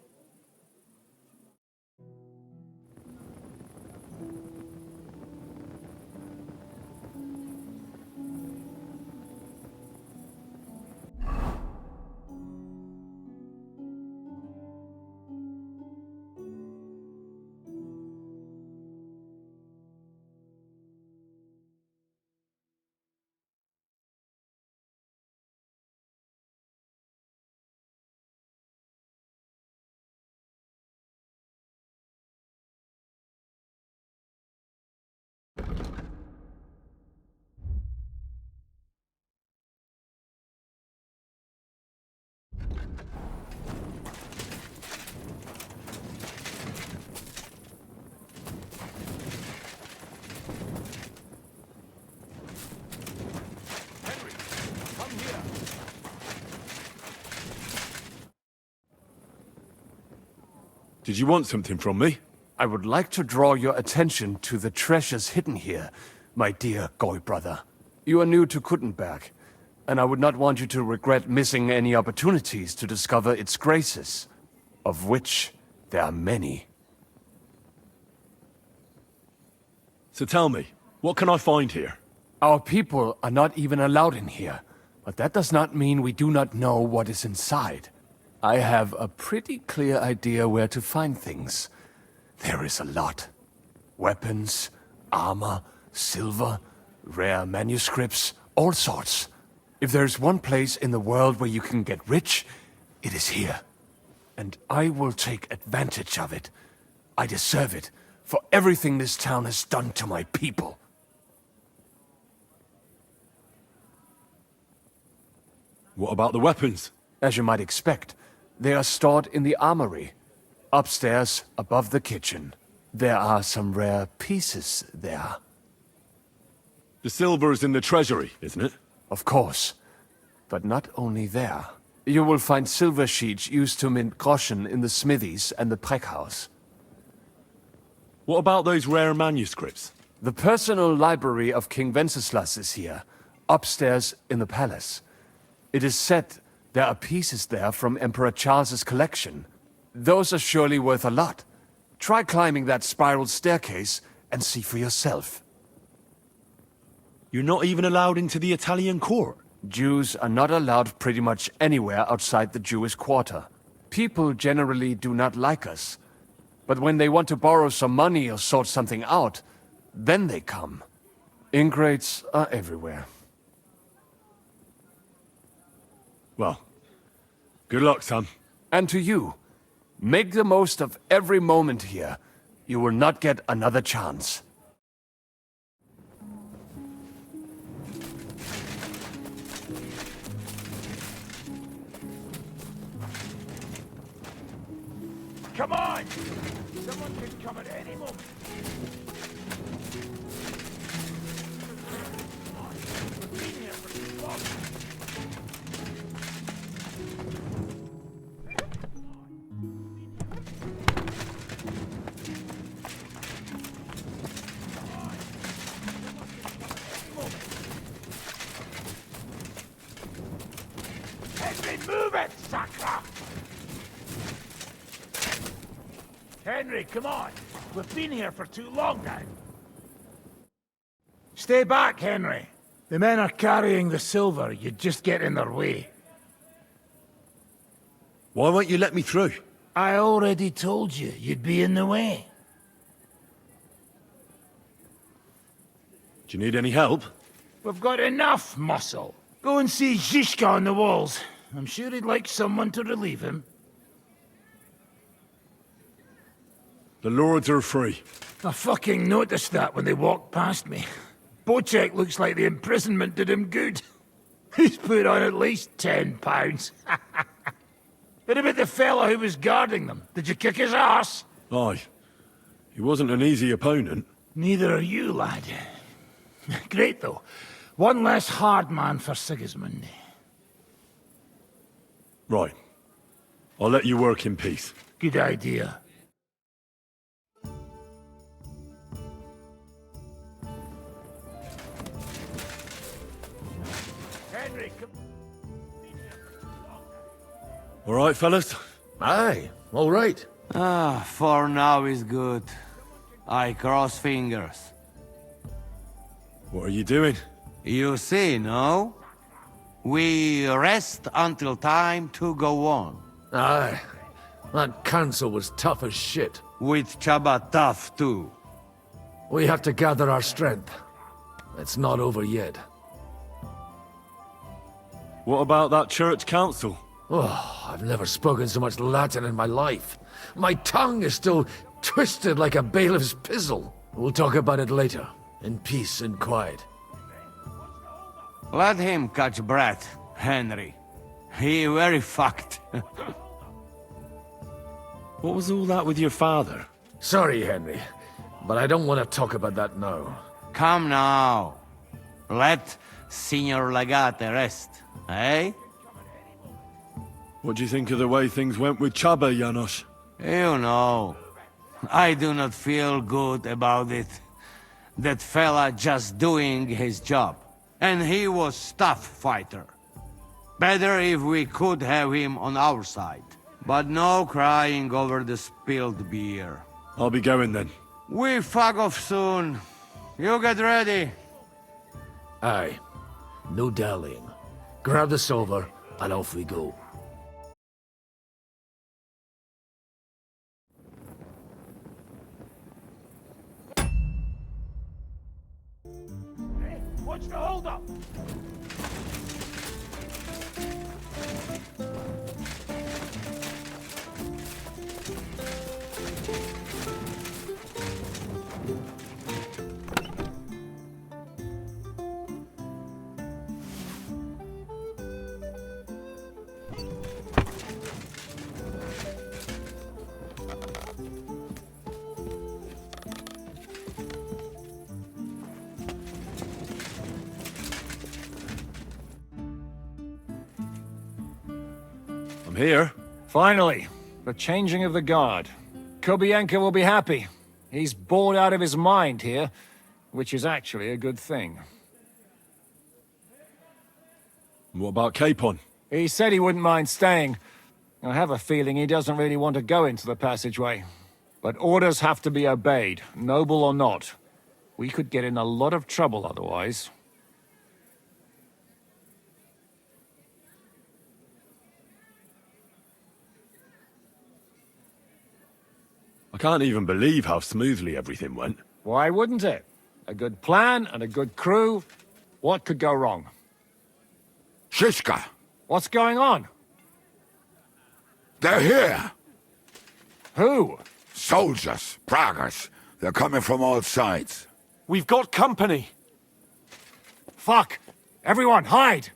Did you want something from me? I would like to draw your attention to the treasures hidden here, my dear Goy brother. You are new to Kuttenberg, and I would not want you to regret missing any opportunities to discover its graces, of which there are many. So tell me, what can I find here? Our people are not even allowed in here, but that does not mean we do not know what is inside. I have a pretty clear idea where to find things. There is a lot. Weapons, armor, silver, rare manuscripts, all sorts. If there's one place in the world where you can get rich, it is here. And I will take advantage of it. I deserve it for everything this town has done to my people. What about the weapons? As you might expect, they are stored in the armory, upstairs above the kitchen. There are some rare pieces there. The silver is in the treasury, isn't it? Of course. But not only there. You will find silver sheets used to mint groschen in the smithies and the pack house. What about those rare manuscripts? The personal library of King Wenceslas is here, upstairs in the palace. It is said there are pieces there from Emperor Charles's collection. Those are surely worth a lot. Try climbing that spiral staircase and see for yourself. You're not even allowed into the Italian court? Jews are not allowed pretty much anywhere outside the Jewish quarter. People generally do not like us. But when they want to borrow some money or sort something out, then they come. Ingrates are everywhere. Well, good luck, son. And to you, make the most of every moment here. You will not get another chance. Come on! Someone can come at any moment. We've been here for too long. Henry, move it, Sacra! Henry, come on. We've been here for too long now. Stay back, Henry. The men are carrying the silver. You'd just get in their way. Why won't you let me through? I already told you you'd be in the way. Do you need any help? We've got enough muscle. Go and see Zizka on the walls. I'm sure he'd like someone to relieve him. The lords are free. I fucking noticed that when they walked past me. Bocek looks like the imprisonment did him good. He's put on at least £10. What about the fella who was guarding them? Did you kick his ass? Aye. He wasn't an easy opponent. Neither are you, lad. Great, though. One less hard man for Sigismund. Right. I'll let you work in peace. Good idea. Henry, come... All right, fellas? Aye, all right. For now is good. I cross fingers. What are you doing? You see, no? We rest until time to go on. Aye. That council was tough as shit. With Chaba tough, too. We have to gather our strength. It's not over yet. What about that church council? Oh, I've never spoken so much Latin in my life. My tongue is still twisted like a bailiff's pizzle. We'll talk about it later, in peace and quiet. Let him catch breath, Henry. He very fucked. What was all that with your father? Sorry, Henry, but I don't want to talk about that now. Come now. Let Signor Legate rest, eh? What do you think of the way things went with Chaba, Janos? You know, I do not feel good about it. That fella just doing his job. And he was tough fighter. Better if we could have him on our side. But no crying over the spilled beer. I'll be going then. We fuck off soon. You get ready. Aye. No dallying. Grab the silver, and off we go. Watch the hold up! I'm here. Finally, the changing of the guard. Kobienka will be happy. He's bored out of his mind here, which is actually a good thing. What about Capon? He said he wouldn't mind staying. I have a feeling he doesn't really want to go into the passageway. But orders have to be obeyed, noble or not. We could get in a lot of trouble otherwise. I can't even believe how smoothly everything went. Why wouldn't it? A good plan and a good crew. What could go wrong? Shishka! What's going on? They're here! Who? Soldiers, Pragas. They're coming from all sides. We've got company! Fuck! Everyone, hide!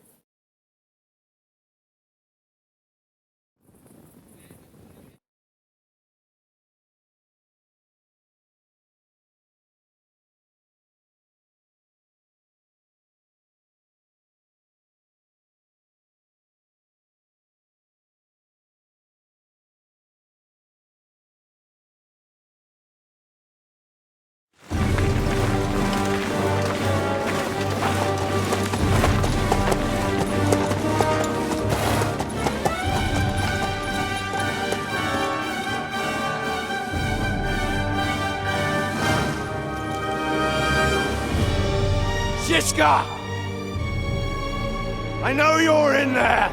Shishka! I know you're in there!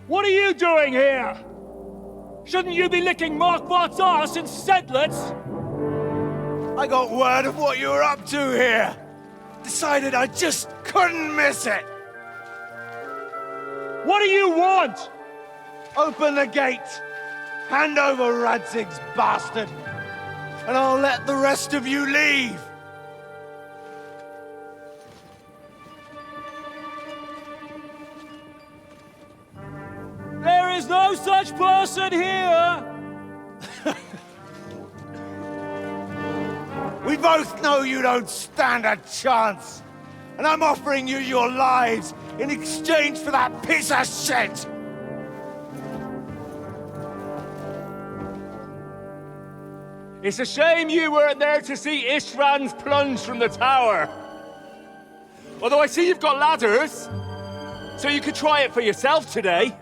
What are you doing here? Shouldn't you be licking Markbart's arse instead, let's? I got word of what you were up to here. Decided I just couldn't miss it. What do you want? Open the gate. Hand over Radzig's bastard. And I'll let the rest of you leave. There is no such person here! We both know you don't stand a chance. And I'm offering you your lives in exchange for that piece of shit! It's a shame you weren't there to see Ishrand's plunge from the tower. Although I see you've got ladders, so you could try it for yourself today.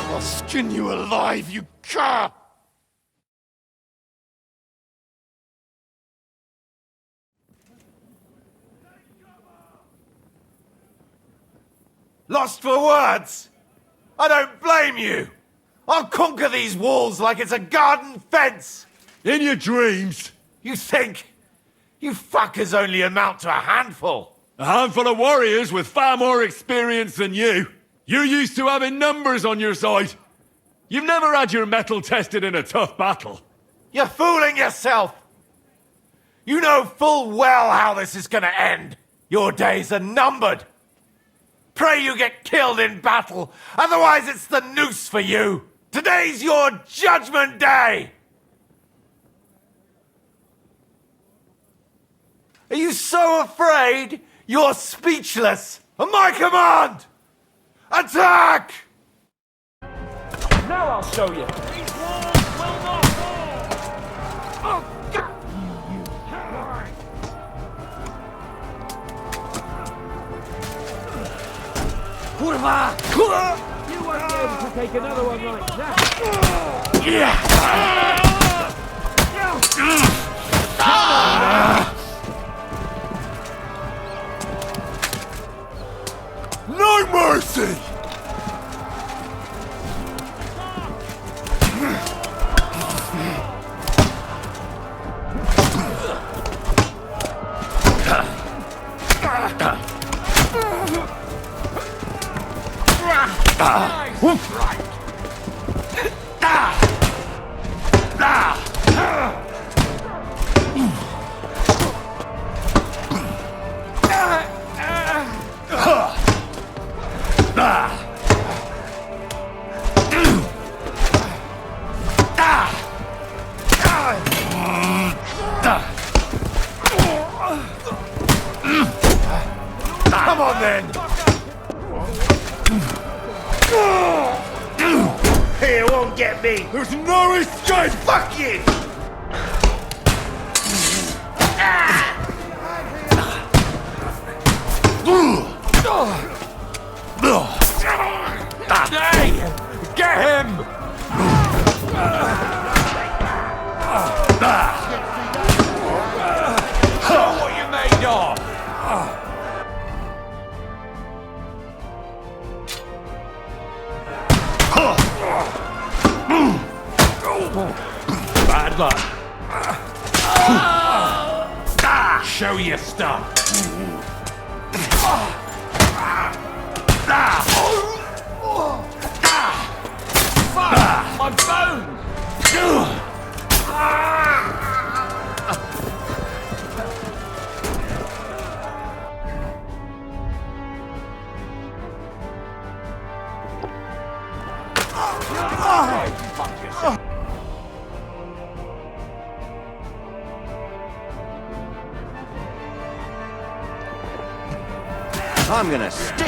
I'll skin you alive, you cur! Lost for words? I don't blame you! I'll conquer these walls like it's a garden fence! In your dreams! You think? You fuckers only amount to a handful! A handful of warriors with far more experience than you. You're used to having numbers on your side. You've never had your mettle tested in a tough battle. You're fooling yourself! You know full well how this is gonna end. Your days are numbered. Pray you get killed in battle, otherwise it's the noose for you. Today's your judgment day! Are you so afraid? You're speechless. On my command! Attack! Now I'll show you. These walls will not fall. Oh, God! Kurwa! You won't be able to take another one like that. No mercy! Come on then! Here won't get me. There's no escape! Fuck you! Hey! Get him! Show what you're made of! Bad luck. Show your stuff. Fuck! My bones! I'm gonna stick. You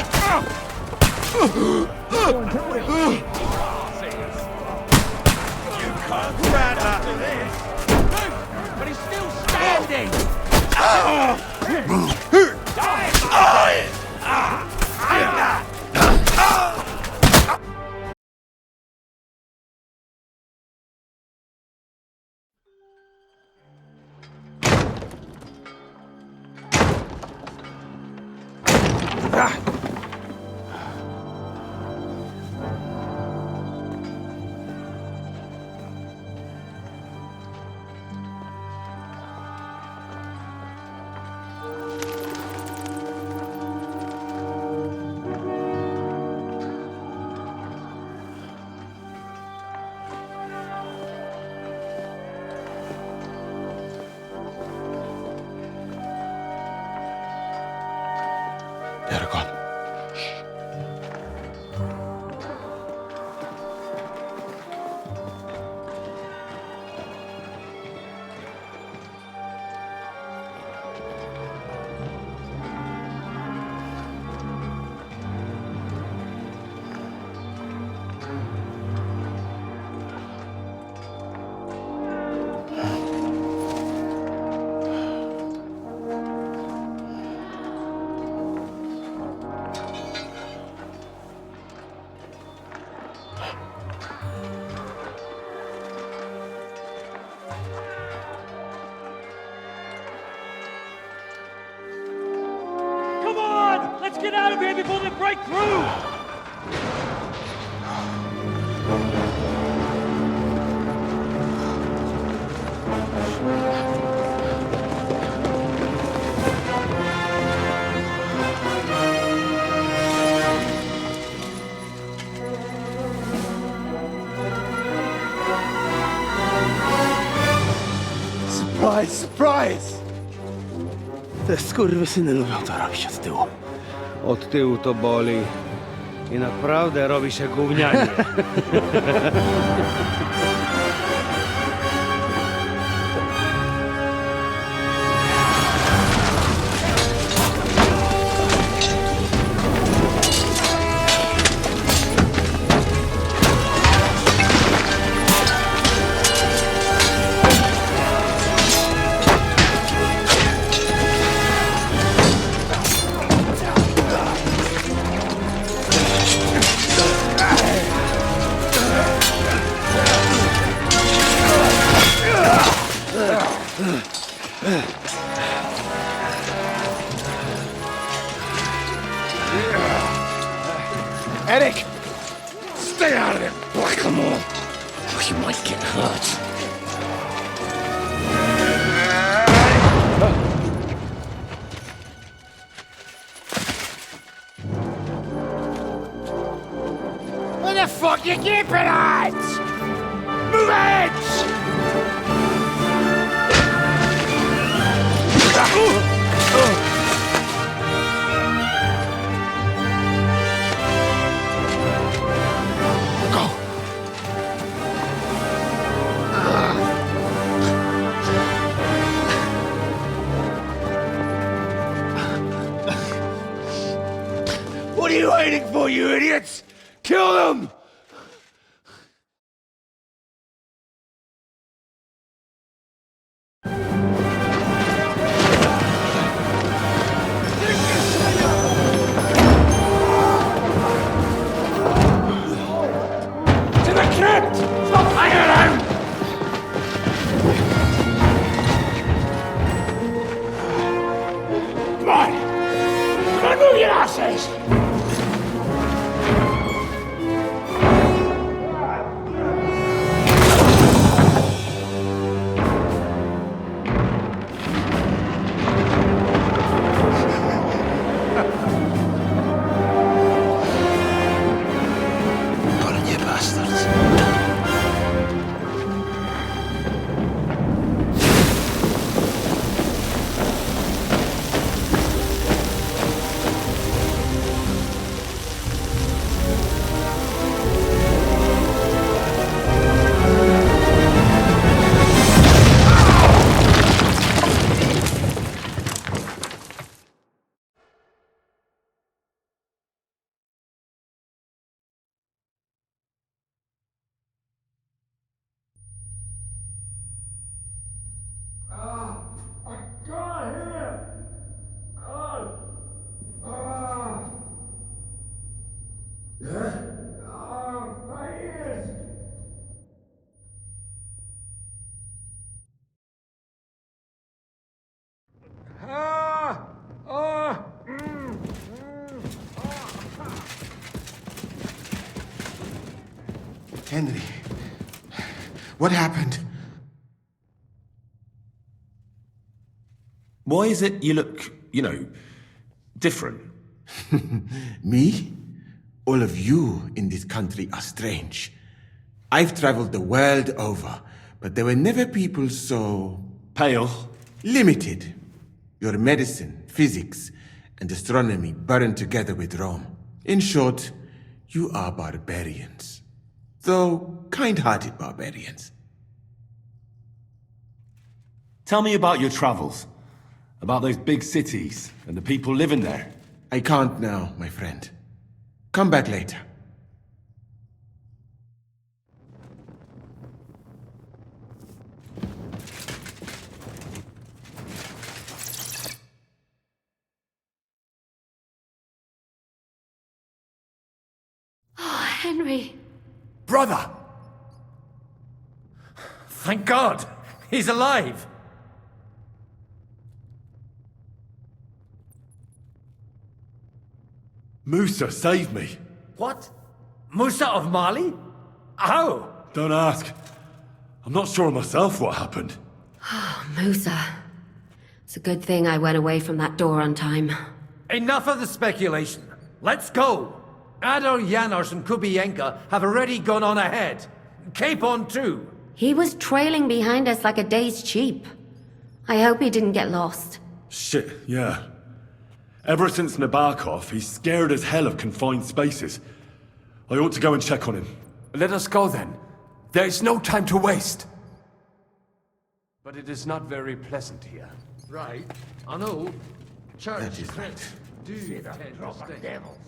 can't grab after this. But he's still standing. They're gone. Come on! Let's get out of here before they break through! Surprise, surprise! Te skurwysyny lubią to robić od tyłu. Od tyłu to boli. I naprawdę robi się gównianie. Eric! Stay out of it, blackamoor! Or you might get hurt. Where the fuck you keeping at? Move it! What are you waiting for, you idiots? Kill them! To the crypt! Stop hanging around! Come on! Come on, move your asses! Henry, what happened? Why is it you look, different? Me? All of you in this country are strange. I've traveled the world over, but there were never people so... Pale? Limited. Your medicine, physics, and astronomy burned together with Rome. In short, you are barbarians. Though kind-hearted barbarians. Tell me about your travels. About those big cities and the people living there. I can't now, my friend. Come back later. Oh, Henry. Brother! Thank God! He's alive! Musa saved me. What? Musa of Mali? How? Don't ask. I'm not sure myself what happened. Oh, Musa. It's a good thing I went away from that door on time. Enough of the speculation. Let's go! Adar, Janos, and Kubienka have already gone on ahead. Capon too. He was trailing behind us like a dazed sheep. I hope he didn't get lost. Shit, yeah. Ever since Nabokov, he's scared as hell of confined spaces. I ought to go and check on him. Let us go then. There is no time to waste. But it is not very pleasant here. Right. I know. Church. That is right.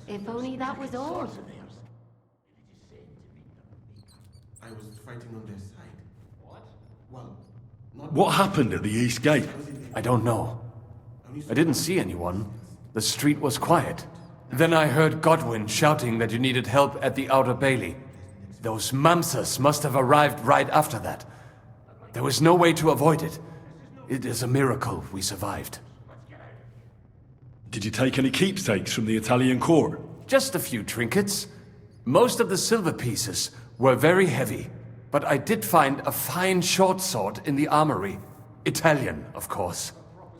If only that was all. I was fighting on their side. What? Well, What happened at the East Gate? I don't know. I didn't see anyone. The street was quiet. Then I heard Godwin shouting that you needed help at the Outer Bailey. Those Mamsas must have arrived right after that. There was no way to avoid it. It is a miracle we survived. Did you take any keepsakes from the Italian court? Just a few trinkets. Most of the silver pieces were very heavy, but I did find a fine short sword in the armory. Italian, of course.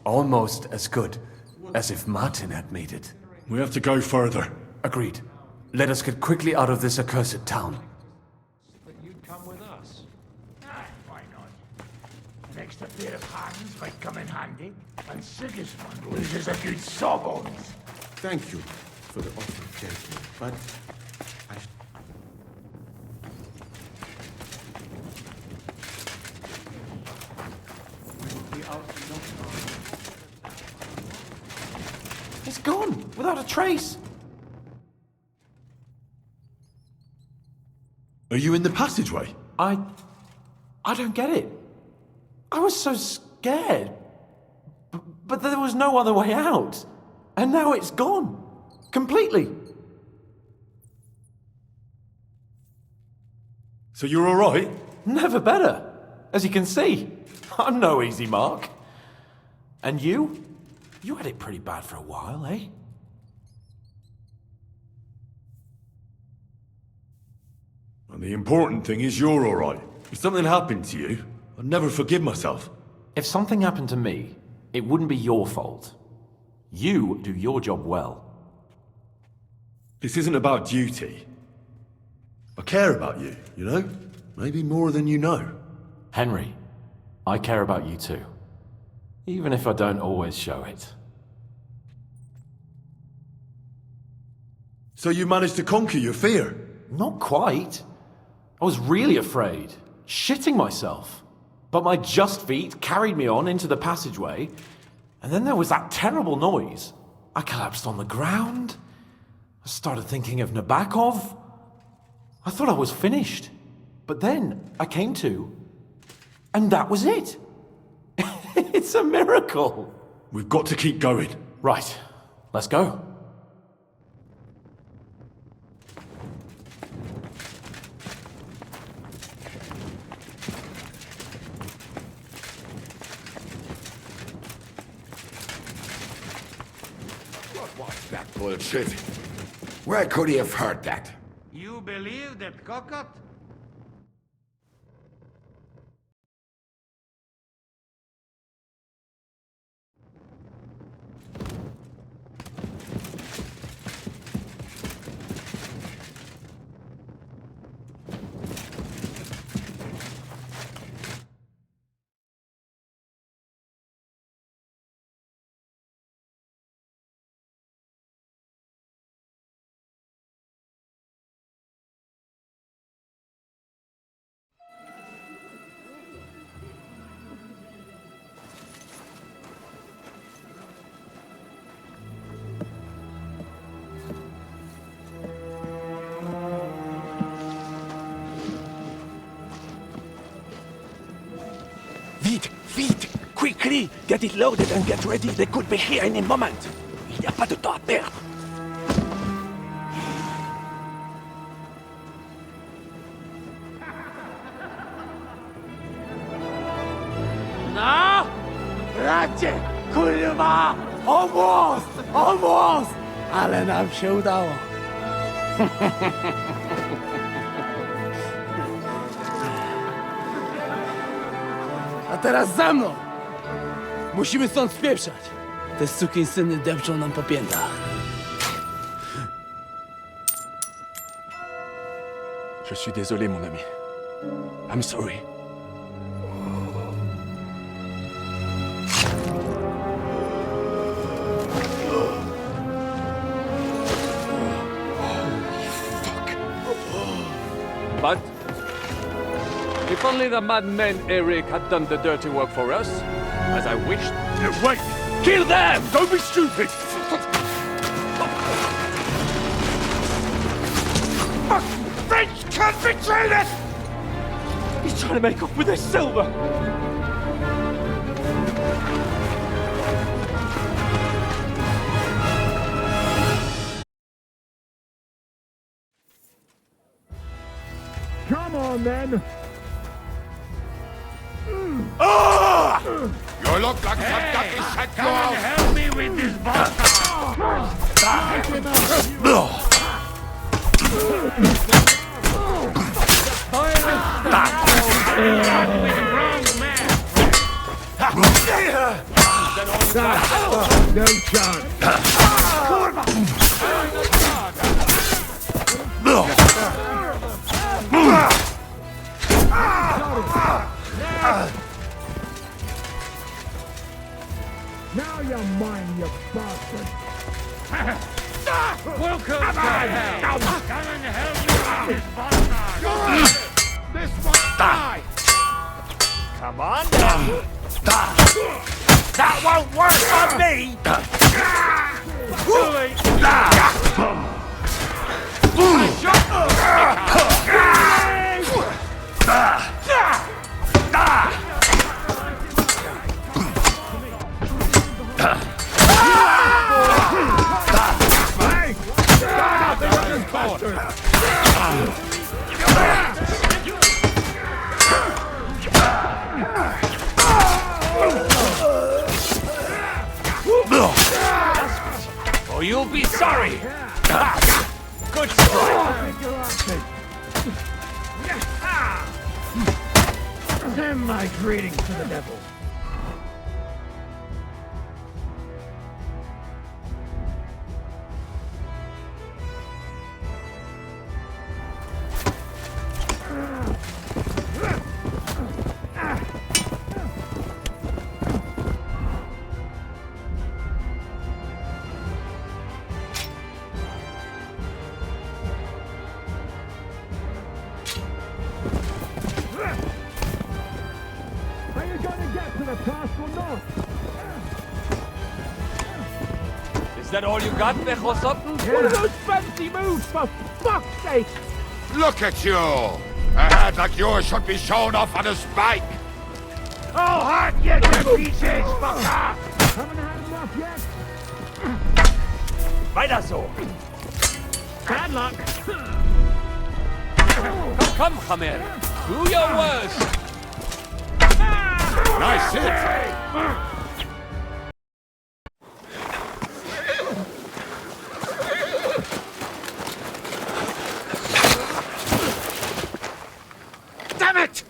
Almost as good as if Martin had made it. We have to go further. Agreed. Let us get quickly out of this accursed town. But you'd come with us. Why not? An extra pair of hands might come in handy, and Sigismund loses a good sawbones. Thank you for the offer, gentlemen, but I... It's gone, without a trace. Are you in the passageway? I don't get it. I was so scared. But there was no other way out. And now it's gone. Completely. So you're all right? Never better. As you can see, I'm no easy mark. And you? You had it pretty bad for a while, eh? And the important thing is you're all right. If something happened to you, I'd never forgive myself. If something happened to me, it wouldn't be your fault. You do your job well. This isn't about duty. I care about you, you know? Maybe more than you know. Henry, I care about you too. Even if I don't always show it. So you managed to conquer your fear? Not quite. I was really afraid, shitting myself. But my just feet carried me on into the passageway, and then there was that terrible noise. I collapsed on the ground. I started thinking of Nabokov. I thought I was finished. But then I came to, and that was it. It's a miracle. We've got to keep going. Right, let's go. What was that bullshit? Where could he have heard that? You believe that cockot? Vite! Quickly! Get it loaded and get ready. They could be here in a moment. Il n'y a pas de temps à perdre. No! Bracie! Kurwa! Almost! Ale nam się udało. A teraz za mną! Musimy stąd spieprzać. Te sukinsyny depczą nam po piętach. Je suis désolé, mon ami. I'm sorry. But if only the madman Eric had done the dirty work for us, as I wished. Wait! Kill them! Don't be stupid! French can't betray this! He's trying to make off with his silver! Come on, then! Ah! You look like some ducky shut you Come and out. help me with this No Now you're mine, you bastard! Welcome to hell! Come and help me with this bastard! This must die! Come on now. That won't work on me. Oh, you'll be sorry. Good strike. Send my greetings to the devil. Are you gonna get to the task or not? Is that all you got, Nechosop? What are those fancy moves, for fuck's sake? Look at you! A head like yours should be shown off on a spike! I'll hack you to pieces, fucker! Haven't had enough yet? Weiter so. Bad luck. Come, Hamir. Do your worst. Nice hit! Damn it!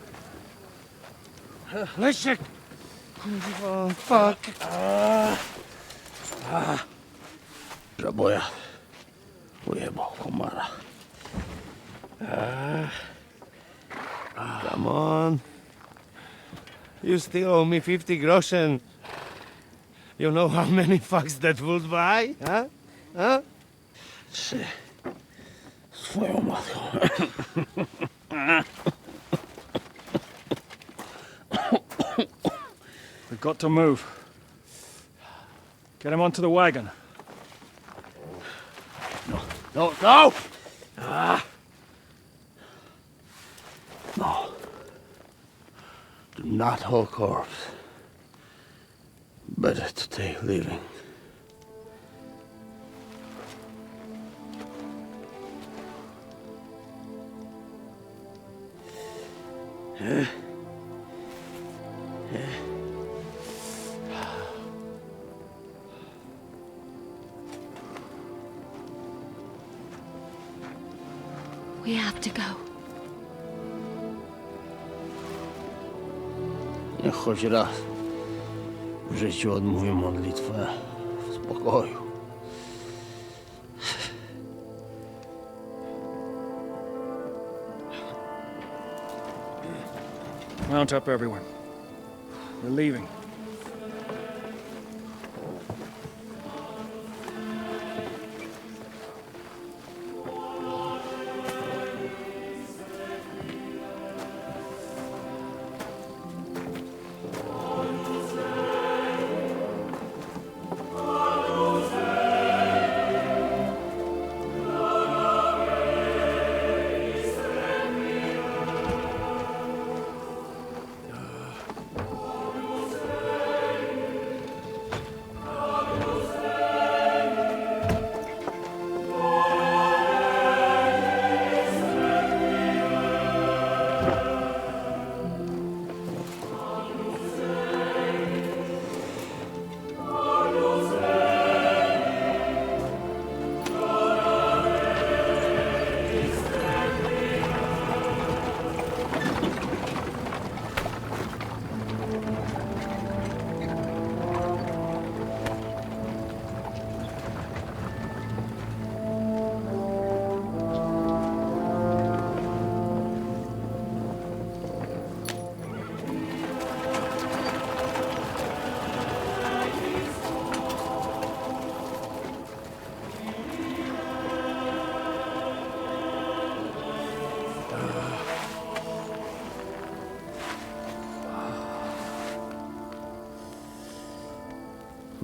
Listen. Oh, fuck. Żaboja. Ujebał komara. Come on. You still owe me 50 groschen. You know how many fucks that would buy? Huh? Huh? Swoją matką. We've got to move. Get him onto the wagon. No, no! No. Do not hold corpse. Better to take living. We have to go. Niech choć raz w życiu odmówię modlitwę w spokoju. Mount up, everyone. We're leaving.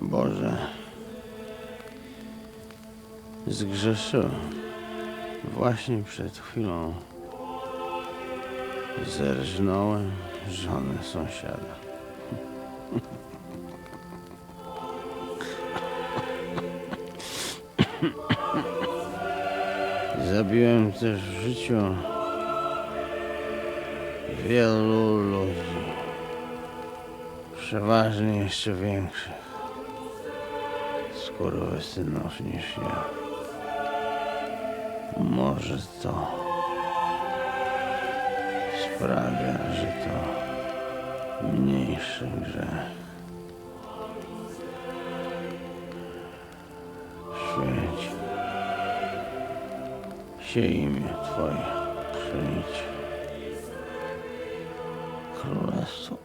Boże, zgrzeszyłem. Właśnie przed chwilą zerżnąłem żonę sąsiada. Zabiłem też w życiu wielu ludzi, przeważnie jeszcze większych skurwysynów niż ja. Może to sprawia, że to mniejszy grzech. Świeć się imię Twoje, przyjdź królestwo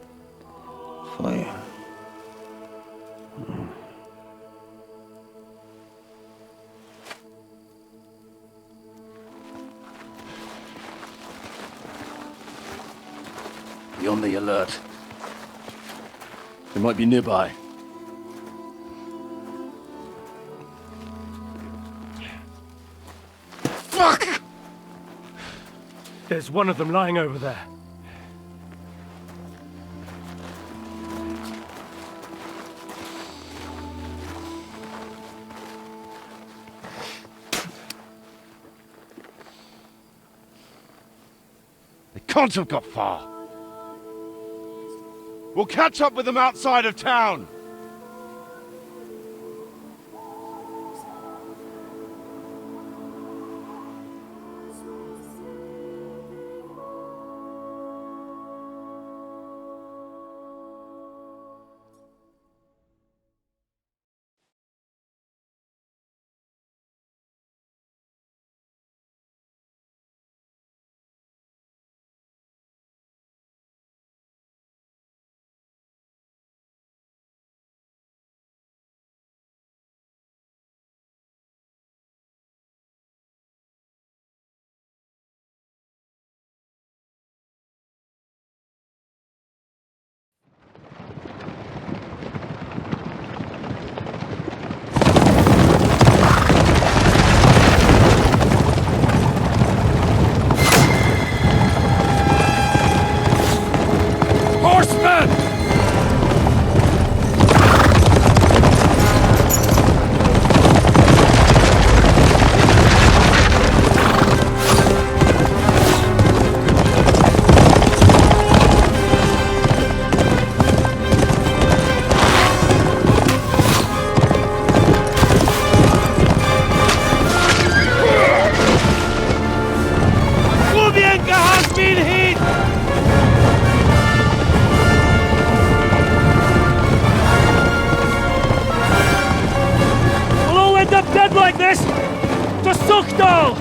Twoje. Be on the alert. They might be nearby. Fuck! There's one of them lying over there. They can't have got far. We'll catch up with them outside of town. Like this! To Suchdal!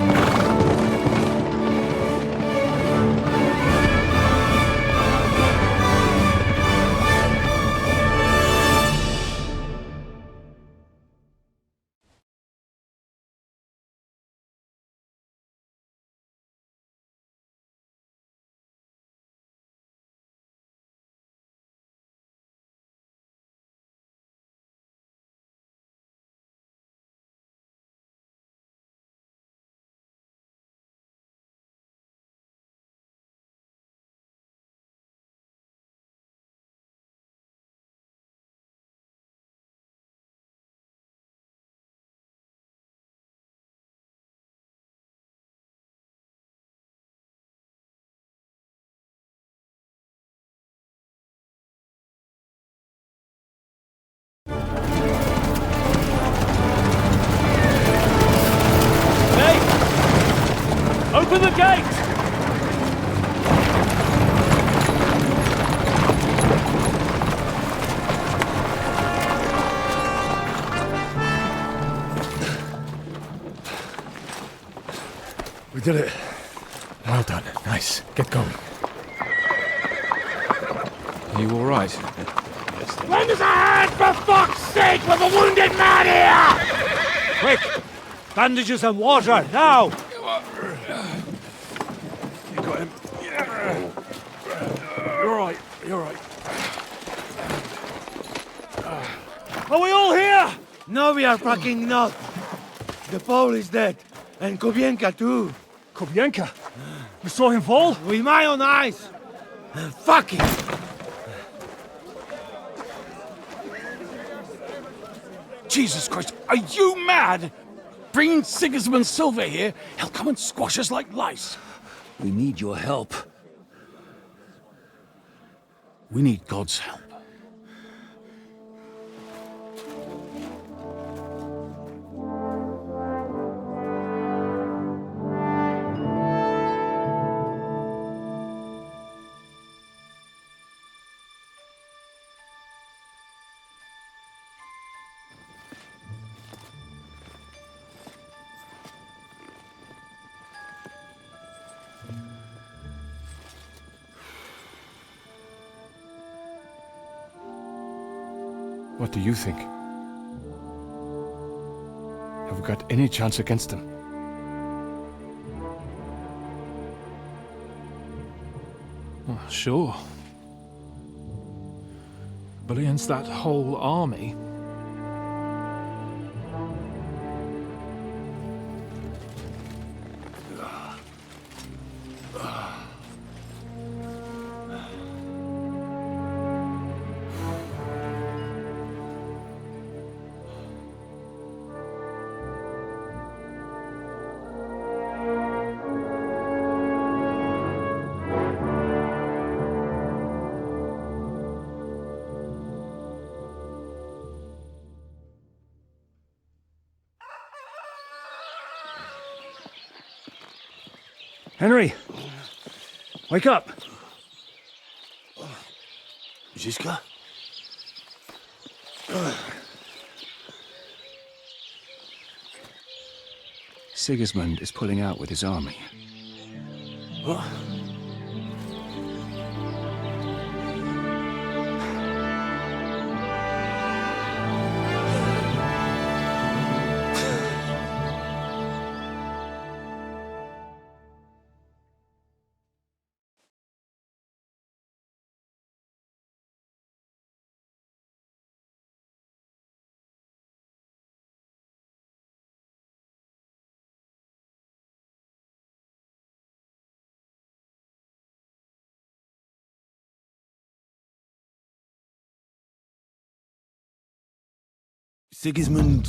Open the gate! We did it. Well done. Nice. Get going. Are you all right? Yes. Lend us a hand, for fuck's sake! We've a wounded man here! Quick! Bandages and water, now! You got him. You're all right. You're all right. Are we all here? No, we are fucking not. The Pole is dead. And Kobienka too. Kobienka? You saw him fall? With my own eyes. Fuck it. Jesus Christ, are you mad? Bring Sigismund Silver here, he'll come and squash us like lice. We need your help. We need God's help. What do you think? Have we got any chance against them? Oh, sure. But against that whole army... Henry! Wake up! Ziska? Sigismund is pulling out with his army. What? Sigismund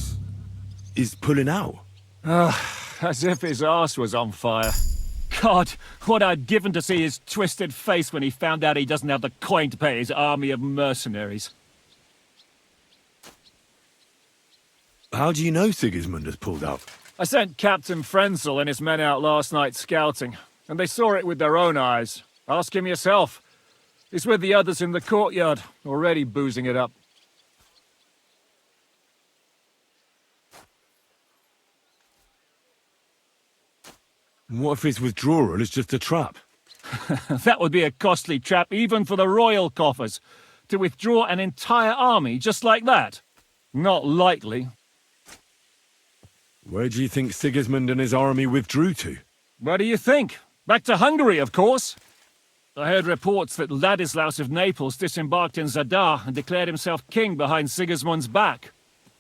is pulling out? As if his arse was on fire. God, what I'd given to see his twisted face when he found out he doesn't have the coin to pay his army of mercenaries. How do you know Sigismund has pulled out? I sent Captain Frenzel and his men out last night scouting, and they saw it with their own eyes. Ask him yourself. He's with the others in the courtyard, already boozing it up. What if his withdrawal is just a trap? That would be a costly trap even for the royal coffers. To withdraw an entire army just like that? Not likely. Where do you think Sigismund and his army withdrew to? Where do you think? Back to Hungary, of course. I heard reports that Ladislaus of Naples disembarked in Zadar and declared himself king behind Sigismund's back.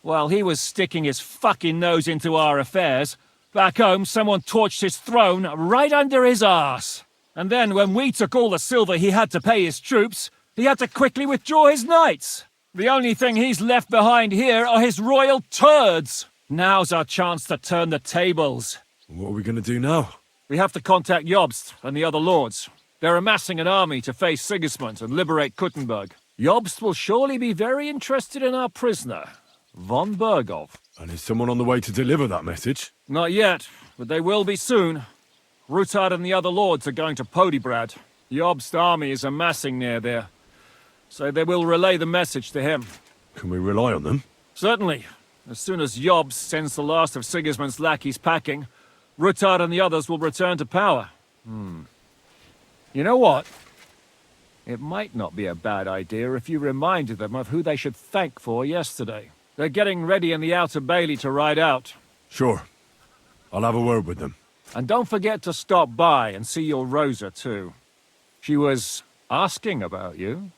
While he was sticking his fucking nose into our affairs, back home someone torched his throne right under his arse. And then when we took all the silver he had to pay his troops, he had to quickly withdraw his knights. The only thing he's left behind here are his royal turds. Now's our chance to turn the tables. What are we going to do now? We have to contact Jobst and the other lords. They're amassing an army to face Sigismund and liberate Kuttenberg. Jobst will surely be very interested in our prisoner, von Bergov. And is someone on the way to deliver that message? Not yet, but they will be soon. Rutard and the other lords are going to Podibrad. Jobst's army is amassing near there, so they will relay the message to him. Can we rely on them? Certainly. As soon as Jobst sends the last of Sigismund's lackeys packing, Rutard and the others will return to power. You know what? It might not be a bad idea if you reminded them of who they should thank for yesterday. They're getting ready in the outer bailey to ride out. Sure. I'll have a word with them. And don't forget to stop by and see your Rosa, too. She was asking about you.